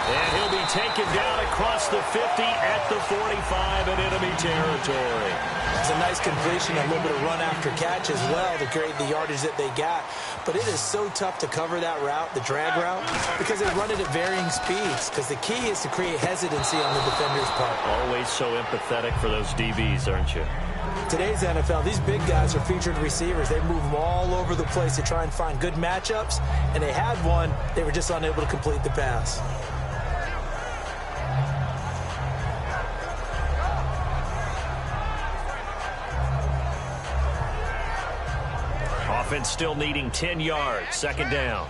And he'll be taken down across the 50 at the 45 in enemy territory. It's a nice completion, a little bit of run after catch as well to create the yardage that they got. But it is so tough to cover that route, the drag route, because they run it at varying speeds. Because the key is to create hesitancy on the defender's part. Always so empathetic for those DBs, aren't you? Today's NFL, these big guys are featured receivers. They move them all over the place to try and find good matchups. And they had one. They were just unable to complete the pass. Offense still needing 10 yards. 2nd down.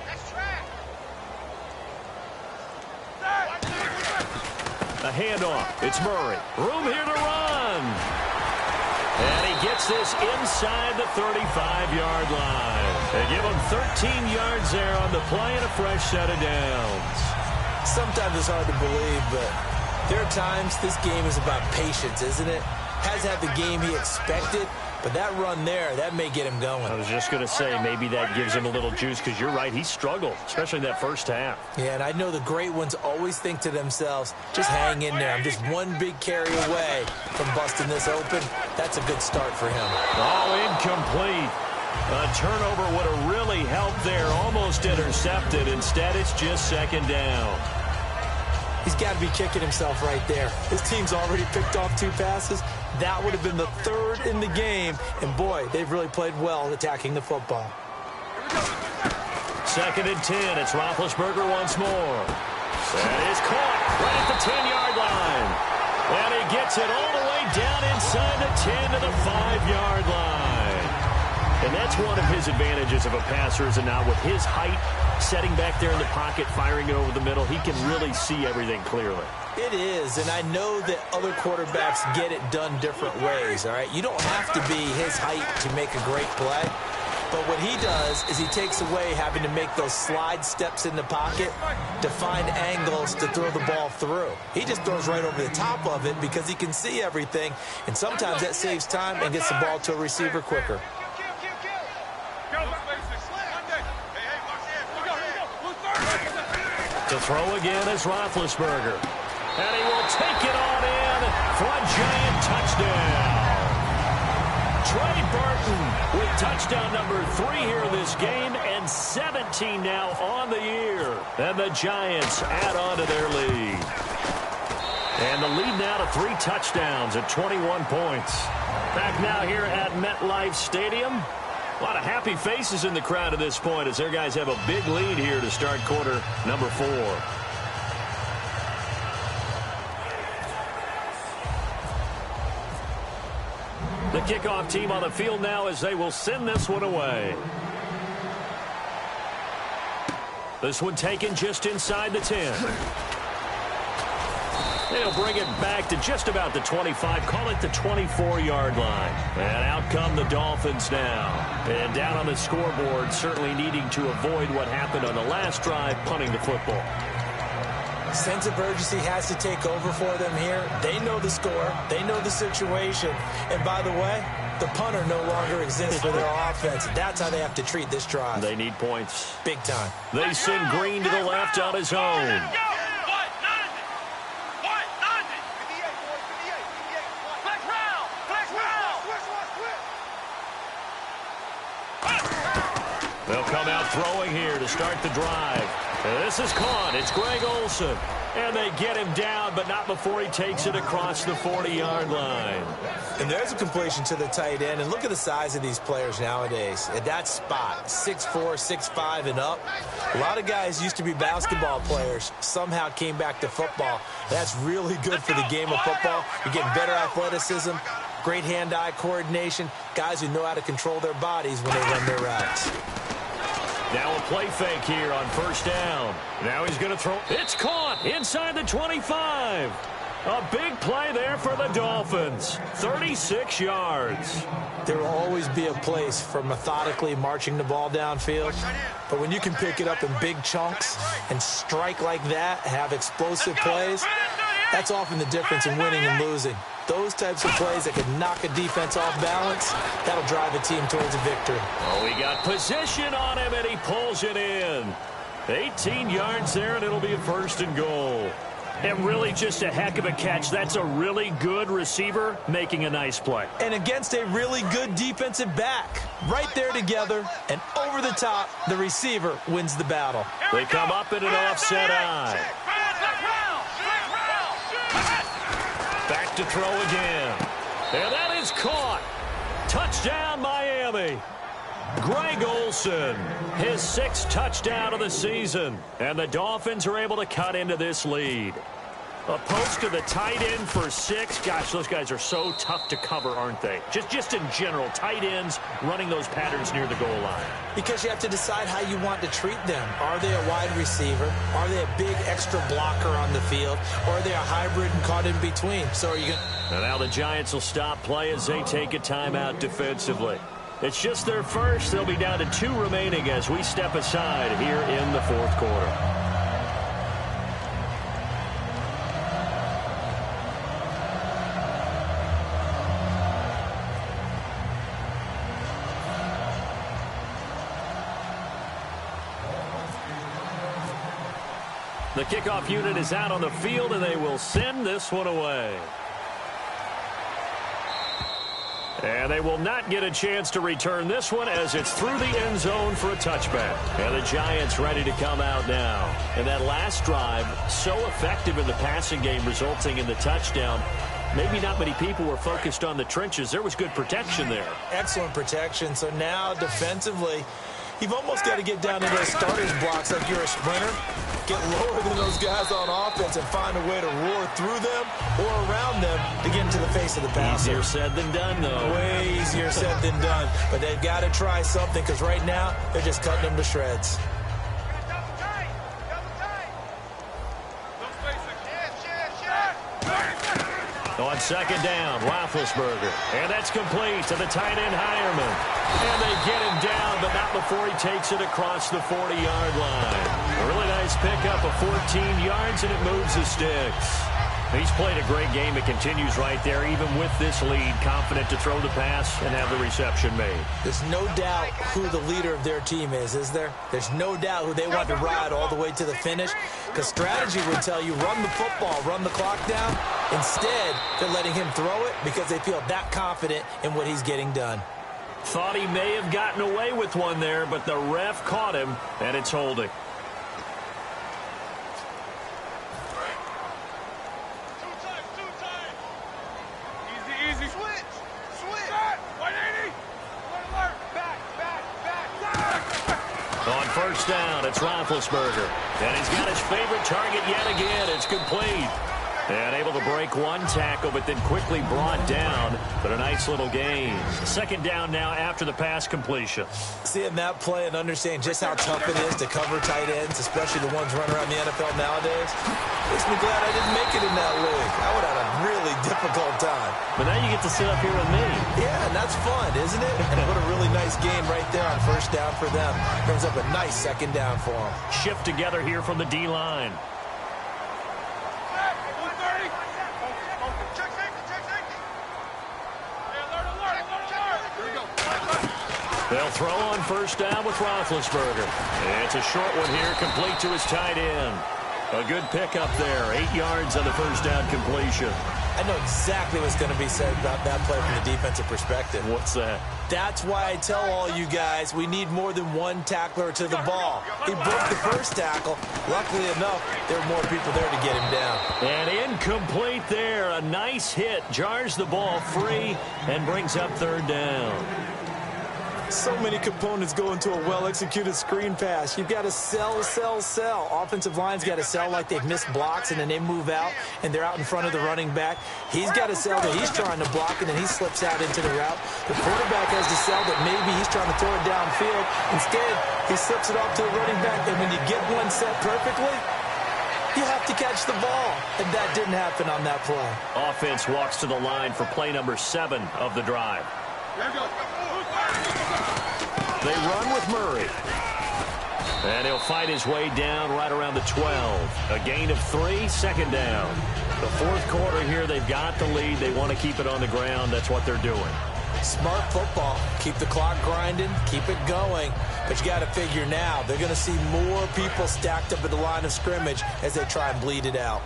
A handoff. It's Murray. Room here to run. And he gets this inside the 35-yard line. They give him 13 yards there on the play and a fresh set of downs. Sometimes it's hard to believe, but there are times this game is about patience, isn't it? Has had the game he expected, but that run there, that may get him going. I was just going to say, maybe that gives him a little juice, because you're right, he struggled, especially in that 1st half. Yeah, and I know the great ones always think to themselves, just hang in there. I'm just one big carry away from busting this open. That's a good start for him. Oh, incomplete. A turnover would have really helped there, almost intercepted. Instead, it's just 2nd down. He's got to be kicking himself right there. His team's already picked off 2 passes. That would have been the 3rd in the game. And, boy, they've really played well attacking the football. 2nd and 10. It's Roethlisberger once more. That is caught right at the 10-yard line. And he gets it all the way down inside the 10 to the 5-yard line. And that's one of his advantages of a passer, is now with his height, setting back there in the pocket, firing it over the middle, he can really see everything clearly. It is, and I know that other quarterbacks get it done different ways, all right? You don't have to be his height to make a great play. But what he does is he takes away having to make those slide steps in the pocket to find angles to throw the ball through. He just throws right over the top of it because he can see everything, and sometimes that saves time and gets the ball to a receiver quicker. To throw again is Roethlisberger. And he will take it on in for a giant touchdown. Trey Burton with touchdown number 3 here in this game, and 17 now on the year. And the Giants add on to their lead. And the lead now to 3 touchdowns at 21 points. Back now here at MetLife Stadium. A lot of happy faces in the crowd at this point as their guys have a big lead here to start quarter number 4. The kickoff team on the field now as they will send this one away. This one taken just inside the 10. They'll bring it back to just about the 25, call it the 24-yard line. And out come the Dolphins now. And down on the scoreboard, certainly needing to avoid what happened on the last drive, punting the football. Sense of urgency has to take over for them here. They know the score. They know the situation. And by the way, the punter no longer exists for their offense. That's how they have to treat this drive. They need points. Big time. They send Green to the left on his own. They'll come out throwing here to start the drive. And this is caught. It's Greg Olsen. And they get him down, but not before he takes it across the 40-yard line. And there's a completion to the tight end. And look at the size of these players nowadays. At that spot, 6'4", 6'5", and up. A lot of guys used to be basketball players, somehow came back to football. That's really good for the game of football. You're getting better athleticism, great hand-eye coordination, guys who know how to control their bodies when they run their routes. Now a play fake here on first down. Now he's going to throw. It's caught inside the 25. A big play there for the Dolphins. 36 yards. There will always be a place for methodically marching the ball downfield. But when you can pick it up in big chunks and strike like that, have explosive plays, that's often the difference in winning and losing. Those types of plays that can knock a defense off balance, that'll drive a team towards a victory. Oh, he got position on him, and he pulls it in. 18 yards there, and it'll be a first and goal. And really just a heck of a catch. That's a really good receiver making a nice play. And against a really good defensive back. Right there together, and over the top, the receiver wins the battle. They come up in an offset eye. Back to throw again. And that is caught. Touchdown, Miami. Greg Olsen, his 6th touchdown of the season. And the Dolphins are able to cut into this lead. A post to the tight end for 6. Gosh, those guys are so tough to cover, aren't they? Just in general, tight ends running those patterns near the goal line. Because you have to decide how you want to treat them. Are they a wide receiver? Are they a big extra blocker on the field? Or are they a hybrid and caught in between? So are you going to... And now the Giants will stop play as they take a timeout defensively. It's just their first. They'll be down to 2 remaining as we step aside here in the 4th quarter. The kickoff unit is out on the field, and they will send this one away. And they will not get a chance to return this one as it's through the end zone for a touchback. And the Giants ready to come out now. And that last drive, so effective in the passing game, resulting in the touchdown. Maybe not many people were focused on the trenches. There was good protection there. Excellent protection. So now defensively, you've almost got to get down to those starters blocks like you're a sprinter. Get lower than those guys on offense and find a way to roar through them or around them to get into the face of the passer. Easier said than done, though. Way easier said than done. But they've got to try something because right now they're just cutting them to shreds. On second down, Roethlisberger. And that's complete to the tight end, Hireman. And they get him down, but not before he takes it across the 40-yard line. A really nice pickup of 14 yards, and it moves the sticks. He's played a great game. It continues right there, even with this lead, confident to throw the pass and have the reception made. There's no doubt who the leader of their team is there? There's no doubt who they want to ride all the way to the finish, because strategy would tell you run the football, run the clock down. Instead, they're letting him throw it because they feel that confident in what he's getting done. Thought he may have gotten away with one there, but the ref caught him, and it's holding. On first down, it's Roethlisberger. And he's got his favorite target yet again. It's complete. And able to break one tackle, but then quickly brought down. But a nice little gain. Second down now after the pass completion. Seeing that play and understanding just how tough it is to cover tight ends, especially the ones running around the NFL nowadays, makes me glad I didn't make it in that league. I would have a really difficult time. But now you get to sit up here with me. Yeah, and that's fun, isn't it? And what a really nice game right there on first down for them. Brings up a nice second down for them. Shift together here from the D-line. They'll throw on first down with Roethlisberger. It's a short one here, complete to his tight end. A good pickup there, 8 yards on the first down completion. I know exactly what's going to be said about that play from the defensive perspective. What's that? That's why I tell all you guys we need more than one tackler to the ball. He broke the first tackle. Luckily enough, there were more people there to get him down. And incomplete there. A nice hit. Jars the ball free and brings up third down. So many components go into a well-executed screen pass. You've got to sell. Offensive line's got to sell like they've missed blocks, and then they move out, and they're out in front of the running back. He's got to sell that he's trying to block, and then he slips out into the route. The quarterback has to sell that maybe he's trying to throw it downfield. Instead, he slips it off to the running back, and when you get one set perfectly, you have to catch the ball, and that didn't happen on that play. Offense walks to the line for play number 7 of the drive. They run with Murray. And he'll fight his way down right around the 12. A gain of 3, second down. The fourth quarter here, they've got the lead. They want to keep it on the ground. That's what they're doing. Smart football. Keep the clock grinding. Keep it going. But you got to figure now, they're going to see more people stacked up at the line of scrimmage as they try and bleed it out.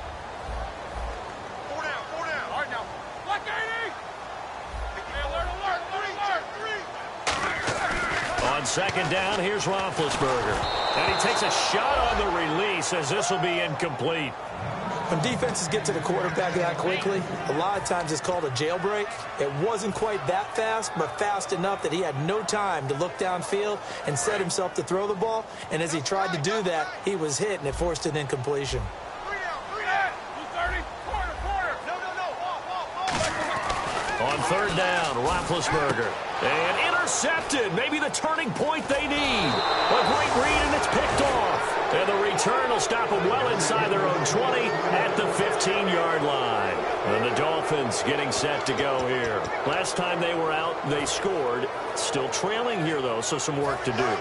On second down, here's Roethlisberger. And he takes a shot on the release as this will be incomplete. When defenses get to the quarterback that quickly, a lot of times it's called a jailbreak. It wasn't quite that fast, but fast enough that he had no time to look downfield and set himself to throw the ball. And as he tried to do that, he was hit, and it forced an incompletion. On third down, Roethlisberger. And intercepted. Maybe the turning point they need. A great read, and it's picked off. And the return will stop them well inside their own 20 at the 15-yard line. And the Dolphins getting set to go here. Last time they were out, they scored. Still trailing here, though, so some work to do.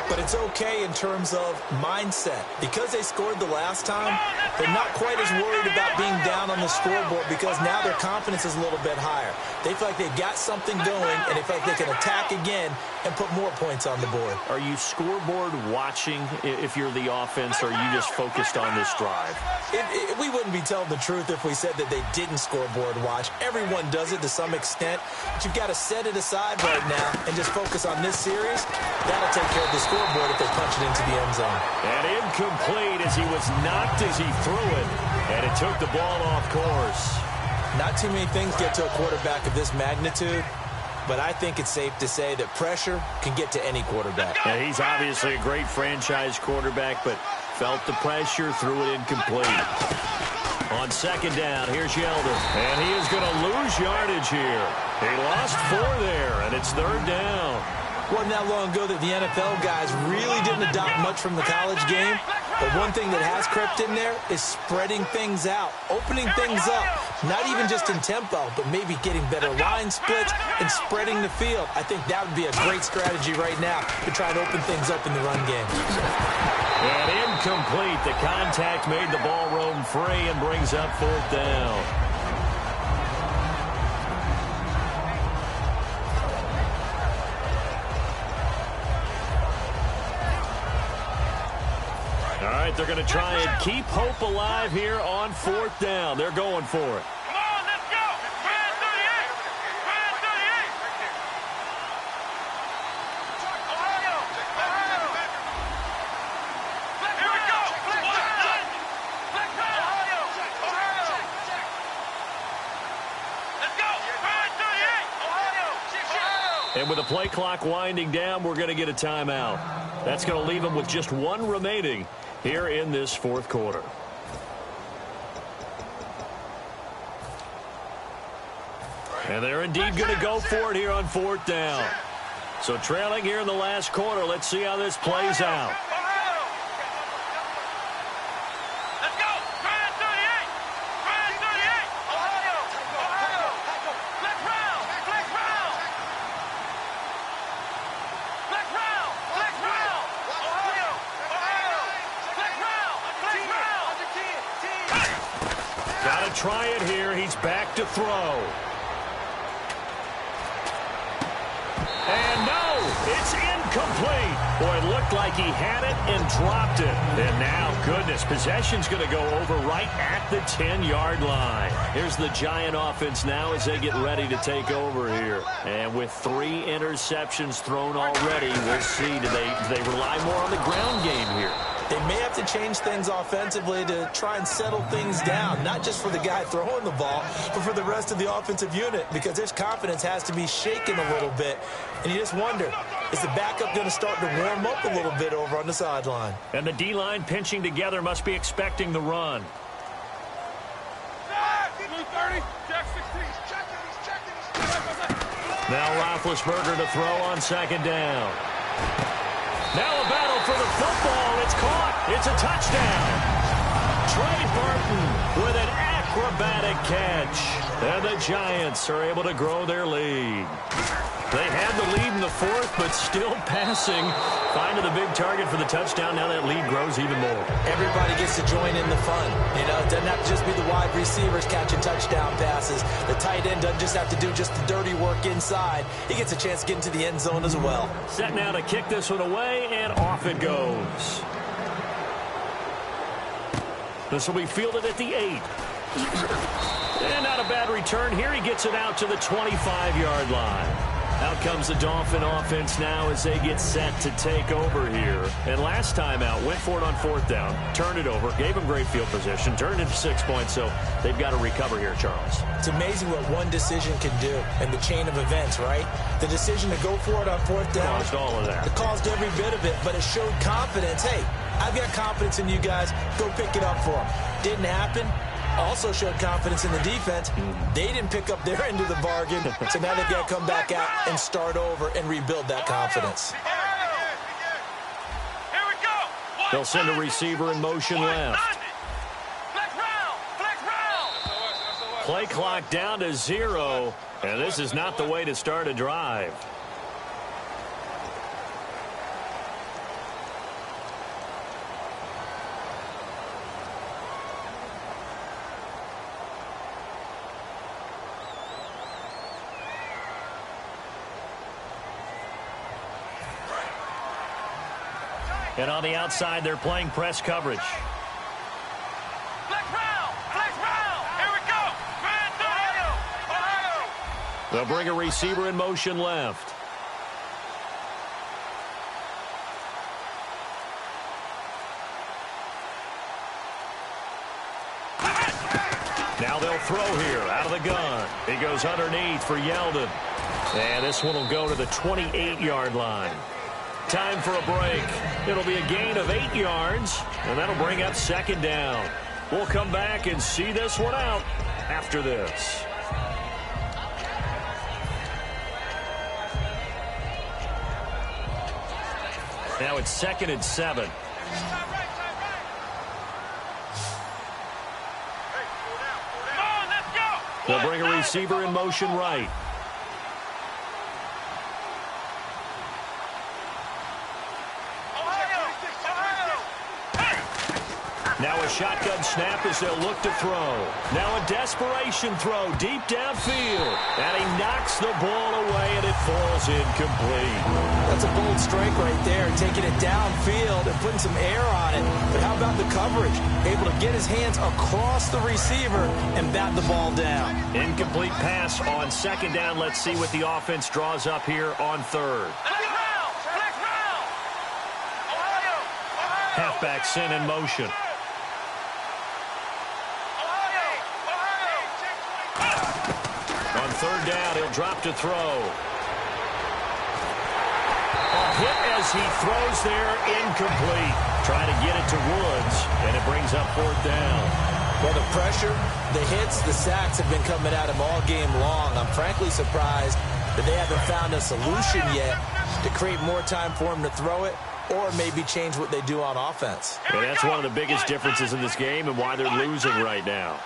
But it's okay in terms of mindset. Because they scored the last time, they're not quite as worried about being down on the scoreboard because now their confidence is a little bit higher. They feel like they've got something going, and they feel like they can attack again and put more points on the board. Are you scoreboard watching if you're the offense, or are you just focused on this drive? We wouldn't be telling the truth if we said that they didn't scoreboard watch. Everyone does it to some extent, but you've got to set it aside right now and just focus on this series. That'll take care of the scoreboard if they punch it into the end zone. And incomplete as he was knocked as he threw it, and it took the ball off course. Not too many things get to a quarterback of this magnitude, but I think it's safe to say that pressure can get to any quarterback. Yeah, he's obviously a great franchise quarterback, but felt the pressure, threw it incomplete. On second down, here's Yeldon, and he is going to lose yardage here. He lost 4 there, and it's third down. Wasn't that long ago that the NFL guys really didn't adopt much from the college game. But one thing that has crept in there is spreading things out, opening things up, not even just in tempo, but maybe getting better line splits and spreading the field. I think that would be a great strategy right now to try and open things up in the run game. And incomplete. The contact made the ball roam free and brings up 4th down. All right, they're going to try and keep hope alive here on 4th down. They're going for it. Come on, let's go. Brand 38. Brand 38. Ohio. Ohio. Here we go. Black Ohio. Ohio. Let's go. Brand 38. Ohio. And with the play clock winding down, we're going to get a timeout. That's going to leave them with just one remaining here in this 4th quarter. And they're indeed going to go for it here on 4th down. So trailing here in the last quarter. Let's see how this plays out. Let's go. Brand 38. Brand 38. Ohio. Ohio. Black round. Black round. Black round. Black round. Ohio. Ohio. Black round. Black round. Got to try it here. He's back to throw. And no, it's incomplete. Boy, it looked like he had it and dropped it. And now, goodness, possession's going to go over right at the 10-yard line. Here's the Giant offense now as they get ready to take over here. And with 3 interceptions thrown already, we'll see. Do they rely more on the ground game here? They may have to change things offensively to try and settle things down, not just for the guy throwing the ball, but for the rest of the offensive unit, because their confidence has to be shaken a little bit. And you just wonder, is the backup going to start to warm up a little bit over on the sideline? And the D-line pinching together must be expecting the run. Now Roethlisberger to throw on 2nd down. Now a battle for the football. It's caught. It's a touchdown. Trey Burton with an acrobatic catch. And the Giants are able to grow their lead. They had the lead in the 4th, but still passing. Finding the big target for the touchdown. Now that lead grows even more. Everybody gets to join in the fun. You know, it doesn't have to just be the wide receivers catching touchdown passes. The tight end doesn't just have to do just the dirty work inside. He gets a chance to get into the end zone as well. Set now to kick this one away, and off it goes. This will be fielded at the 8. And not a bad return here. He gets it out to the 25-yard line. Out comes the Dolphin offense now as they get set to take over here. And last time out, went for it on 4th down, turned it over, gave them great field position, turned it to 6 points, so they've got to recover here, Charles. It's amazing what one decision can do in the chain of events, right? The decision to go for it on 4th down. Caused all of that. It caused every bit of it, but it showed confidence. Hey, I've got confidence in you guys. Go pick it up for them. Didn't happen. Also showed confidence in the defense. They didn't pick up their end of the bargain, so now they've got to come back out and start over and rebuild that confidence. Here we go. They'll send a receiver in motion left. Play clock down to 0, and this is not the way to start a drive. And on the outside, they're playing press coverage. Black round. Here we go. Ohio. They'll bring a receiver in motion left. Now they'll throw here out of the gun. He goes underneath for Yeldon. And this one will go to the 28-yard line. Time for a break. It'll be a gain of 8 yards, and that'll bring up 2nd down. We'll come back and see this one out after this. Now it's 2nd and 7. They'll bring a receiver in motion right. Now a shotgun snap as they'll look to throw. Now a desperation throw deep downfield. And he knocks the ball away, and it falls incomplete. That's a bold strike right there, taking it downfield and putting some air on it. But how about the coverage? Able to get his hands across the receiver and bat the ball down. Incomplete pass on second down. Let's see what the offense draws up here on third. Halfback sent in motion. On third down, he'll drop to throw. A hit as he throws there, incomplete. Trying to get it to Woods, and it brings up fourth down. Well, the pressure, the hits, the sacks have been coming at him all game long. I'm frankly surprised that they haven't found a solution yet to create more time for him to throw it or maybe change what they do on offense. And that's one of the biggest differences in this game and why they're losing right now.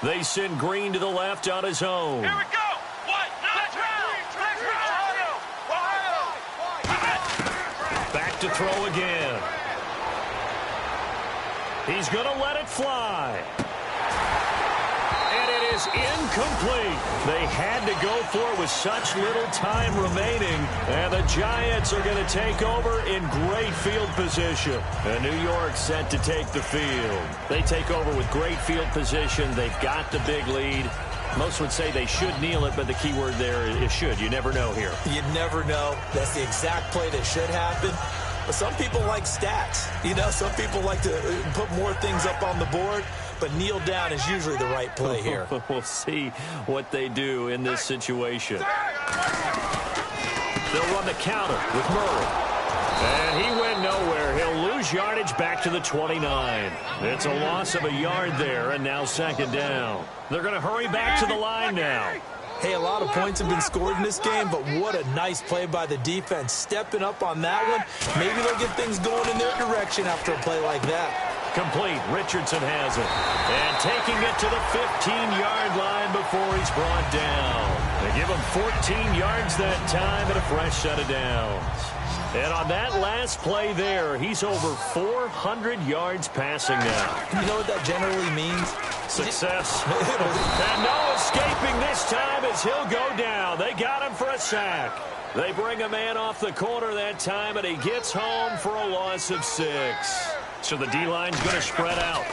They send Green to the left on his own. Here we go. Back to throw again. He's going to let it fly. And it is incomplete. They had to go for it with such little time remaining. And the Giants are going to take over in great field position. And New York set to take the field. They take over with great field position. They've got the big lead. Most would say they should kneel it, but the key word there is should. You never know here. You never know. That's the exact play that should happen. But some people like stats. You know, some people like to put more things up on the board, but kneel down is usually the right play here. We'll see what they do in this situation. They'll run the counter with Murray. And he went nowhere. He'll lose yardage back to the 29. It's a loss of a yard there, and now second down. They're going to hurry back to the line now. Hey, a lot of points have been scored in this game, but what a nice play by the defense. Stepping up on that one. Maybe they'll get things going in their direction after a play like that. Complete. Richardson has it. And taking it to the 15-yard line before he's brought down. They give him 14 yards that time and a fresh set of downs. And on that last play there, he's over 400 yards passing now. You know what that generally means? Success. And no escaping this time as he'll go down. They got him for a sack. They bring a man off the corner that time, and he gets home for a loss of 6. So the D-line's going to spread out.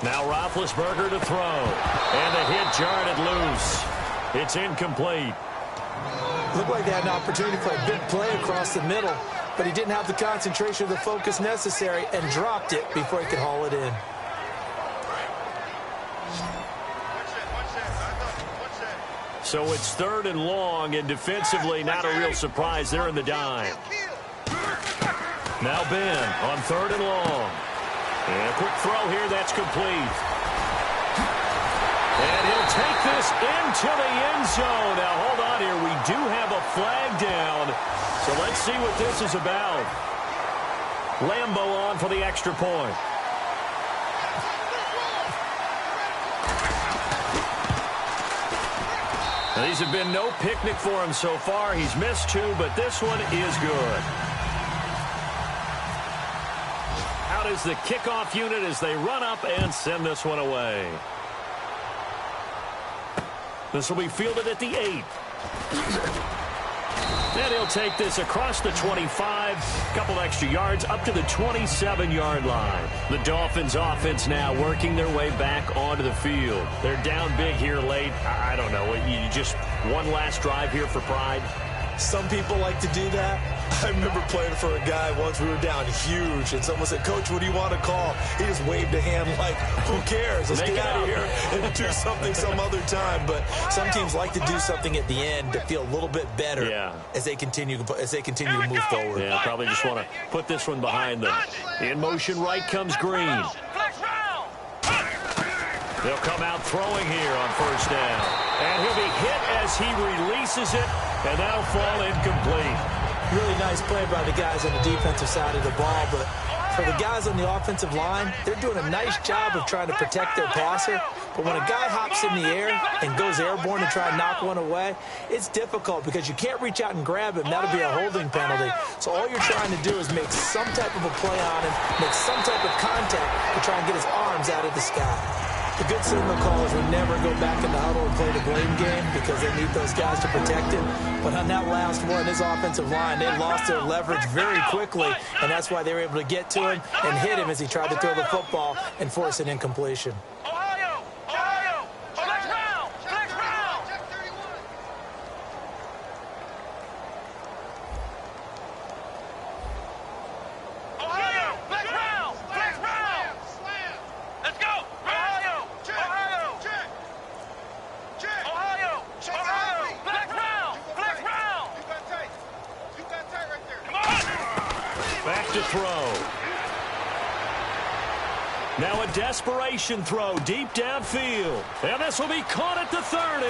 Now Roethlisberger to throw. And the hit jarred it loose. It's incomplete. Looked like they had an opportunity for a big play across the middle, but he didn't have the concentration or the focus necessary and dropped it before he could haul it in. So it's third and long, and defensively not a real surprise. They're in the dime. Now Ben on third and long. And a quick throw here that's complete. And he'll take this into the end zone. Now, hold on here. We do have a flag down. So let's see what this is about. Lambo on for the extra point. These have been no picnic for him so far. He's missed 2, but this one is good. Out is the kickoff unit as they run up and send this one away. This will be fielded at the 8. And he'll take this across the 25, a couple extra yards up to the 27-yard line. The Dolphins offense now working their way back onto the field. They're down big here late. I don't know. You just one last drive here for pride. Some people like to do that. I remember playing for a guy once. We were down huge, and someone said, "Coach, what do you want to call?" He just waved a hand like, "Who cares? Let's get out of here and do something some other time." But some teams like to do something at the end to feel a little bit better as they continue to move forward. Yeah, probably just want to put this one behind them. In motion right comes Green. They'll come out throwing here on first down. And he'll be hit as he releases it, and that'll fall incomplete. Really nice play by the guys on the defensive side of the ball, but for the guys on the offensive line, they're doing a nice job of trying to protect their passer. But when a guy hops in the air and goes airborne to try and knock one away, it's difficult because you can't reach out and grab him. That'll be a holding penalty. So all you're trying to do is make some type of a play on him, make some type of contact to try and get his arms out of the sky. The good signal callers would never go back in the huddle and play the blame game because they need those guys to protect him. But on that last one, his offensive line, they lost their leverage very quickly, and that's why they were able to get to him and hit him as he tried to throw the football and force an incompletion. Ohio! Ohio! Flex round! Flex round! Ohio! Flex round! Flex round! Let's go! Ohio! Ohio! Ohio! Ohio! Flex round! Flex round! You got tight right there. Come on! Back to throw. Now a desperation throw deep downfield. And this will be caught at the 30.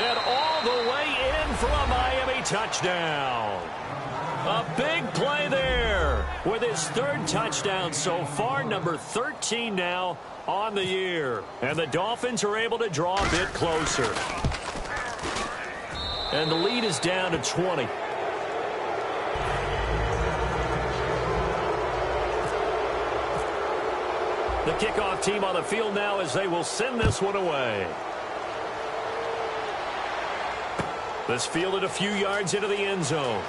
And all the way in for a Miami touchdown. A big play there with his third touchdown so far, number 13 now on the year. And the Dolphins are able to draw a bit closer. And the lead is down to 20. The kickoff team on the field now as they will send this one away. This fielded a few yards into the end zone.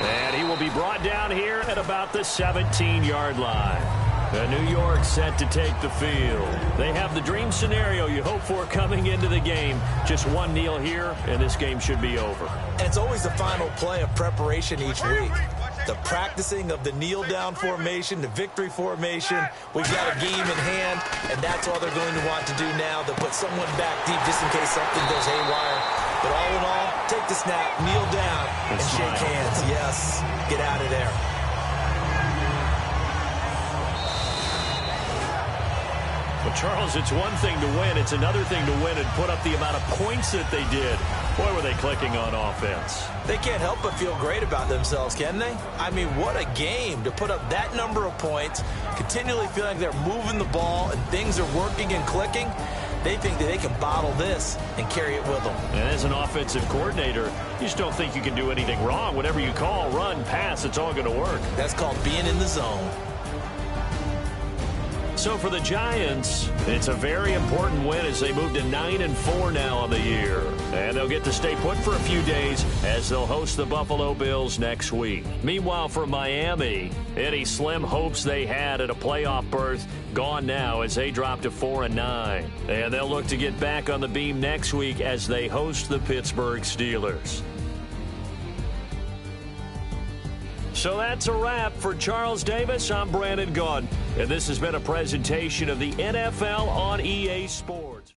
And he will be brought down here at about the 17-yard line. New York set to take the field. They have the dream scenario you hope for coming into the game. Just one kneel here, and this game should be over. And it's always the final play of preparation each week. The practicing of the kneel-down formation, the victory formation. We've got a game in hand, and that's all they're going to want to do now. They'll put someone back deep just in case something goes haywire. But all in all, take the snap, kneel down, and shake hands. Yes, get out of there. Well, Charles, it's one thing to win. It's another thing to win and put up the amount of points that they did. Boy, were they clicking on offense. They can't help but feel great about themselves, can they? I mean, what a game to put up that number of points, continually feeling like they're moving the ball and things are working and clicking. They think that they can bottle this and carry it with them. And as an offensive coordinator, you just don't think you can do anything wrong. Whatever you call, run, pass, it's all going to work. That's called being in the zone. So for the Giants, it's a very important win as they move to 9-4 now on the year. And they'll get to stay put for a few days as they'll host the Buffalo Bills next week. Meanwhile, for Miami, any slim hopes they had at a playoff berth gone now as they drop to 4-9. And they'll look to get back on the beam next week as they host the Pittsburgh Steelers. So that's a wrap. For Charles Davis, I'm Brandon Gaudin, and this has been a presentation of the NFL on EA Sports.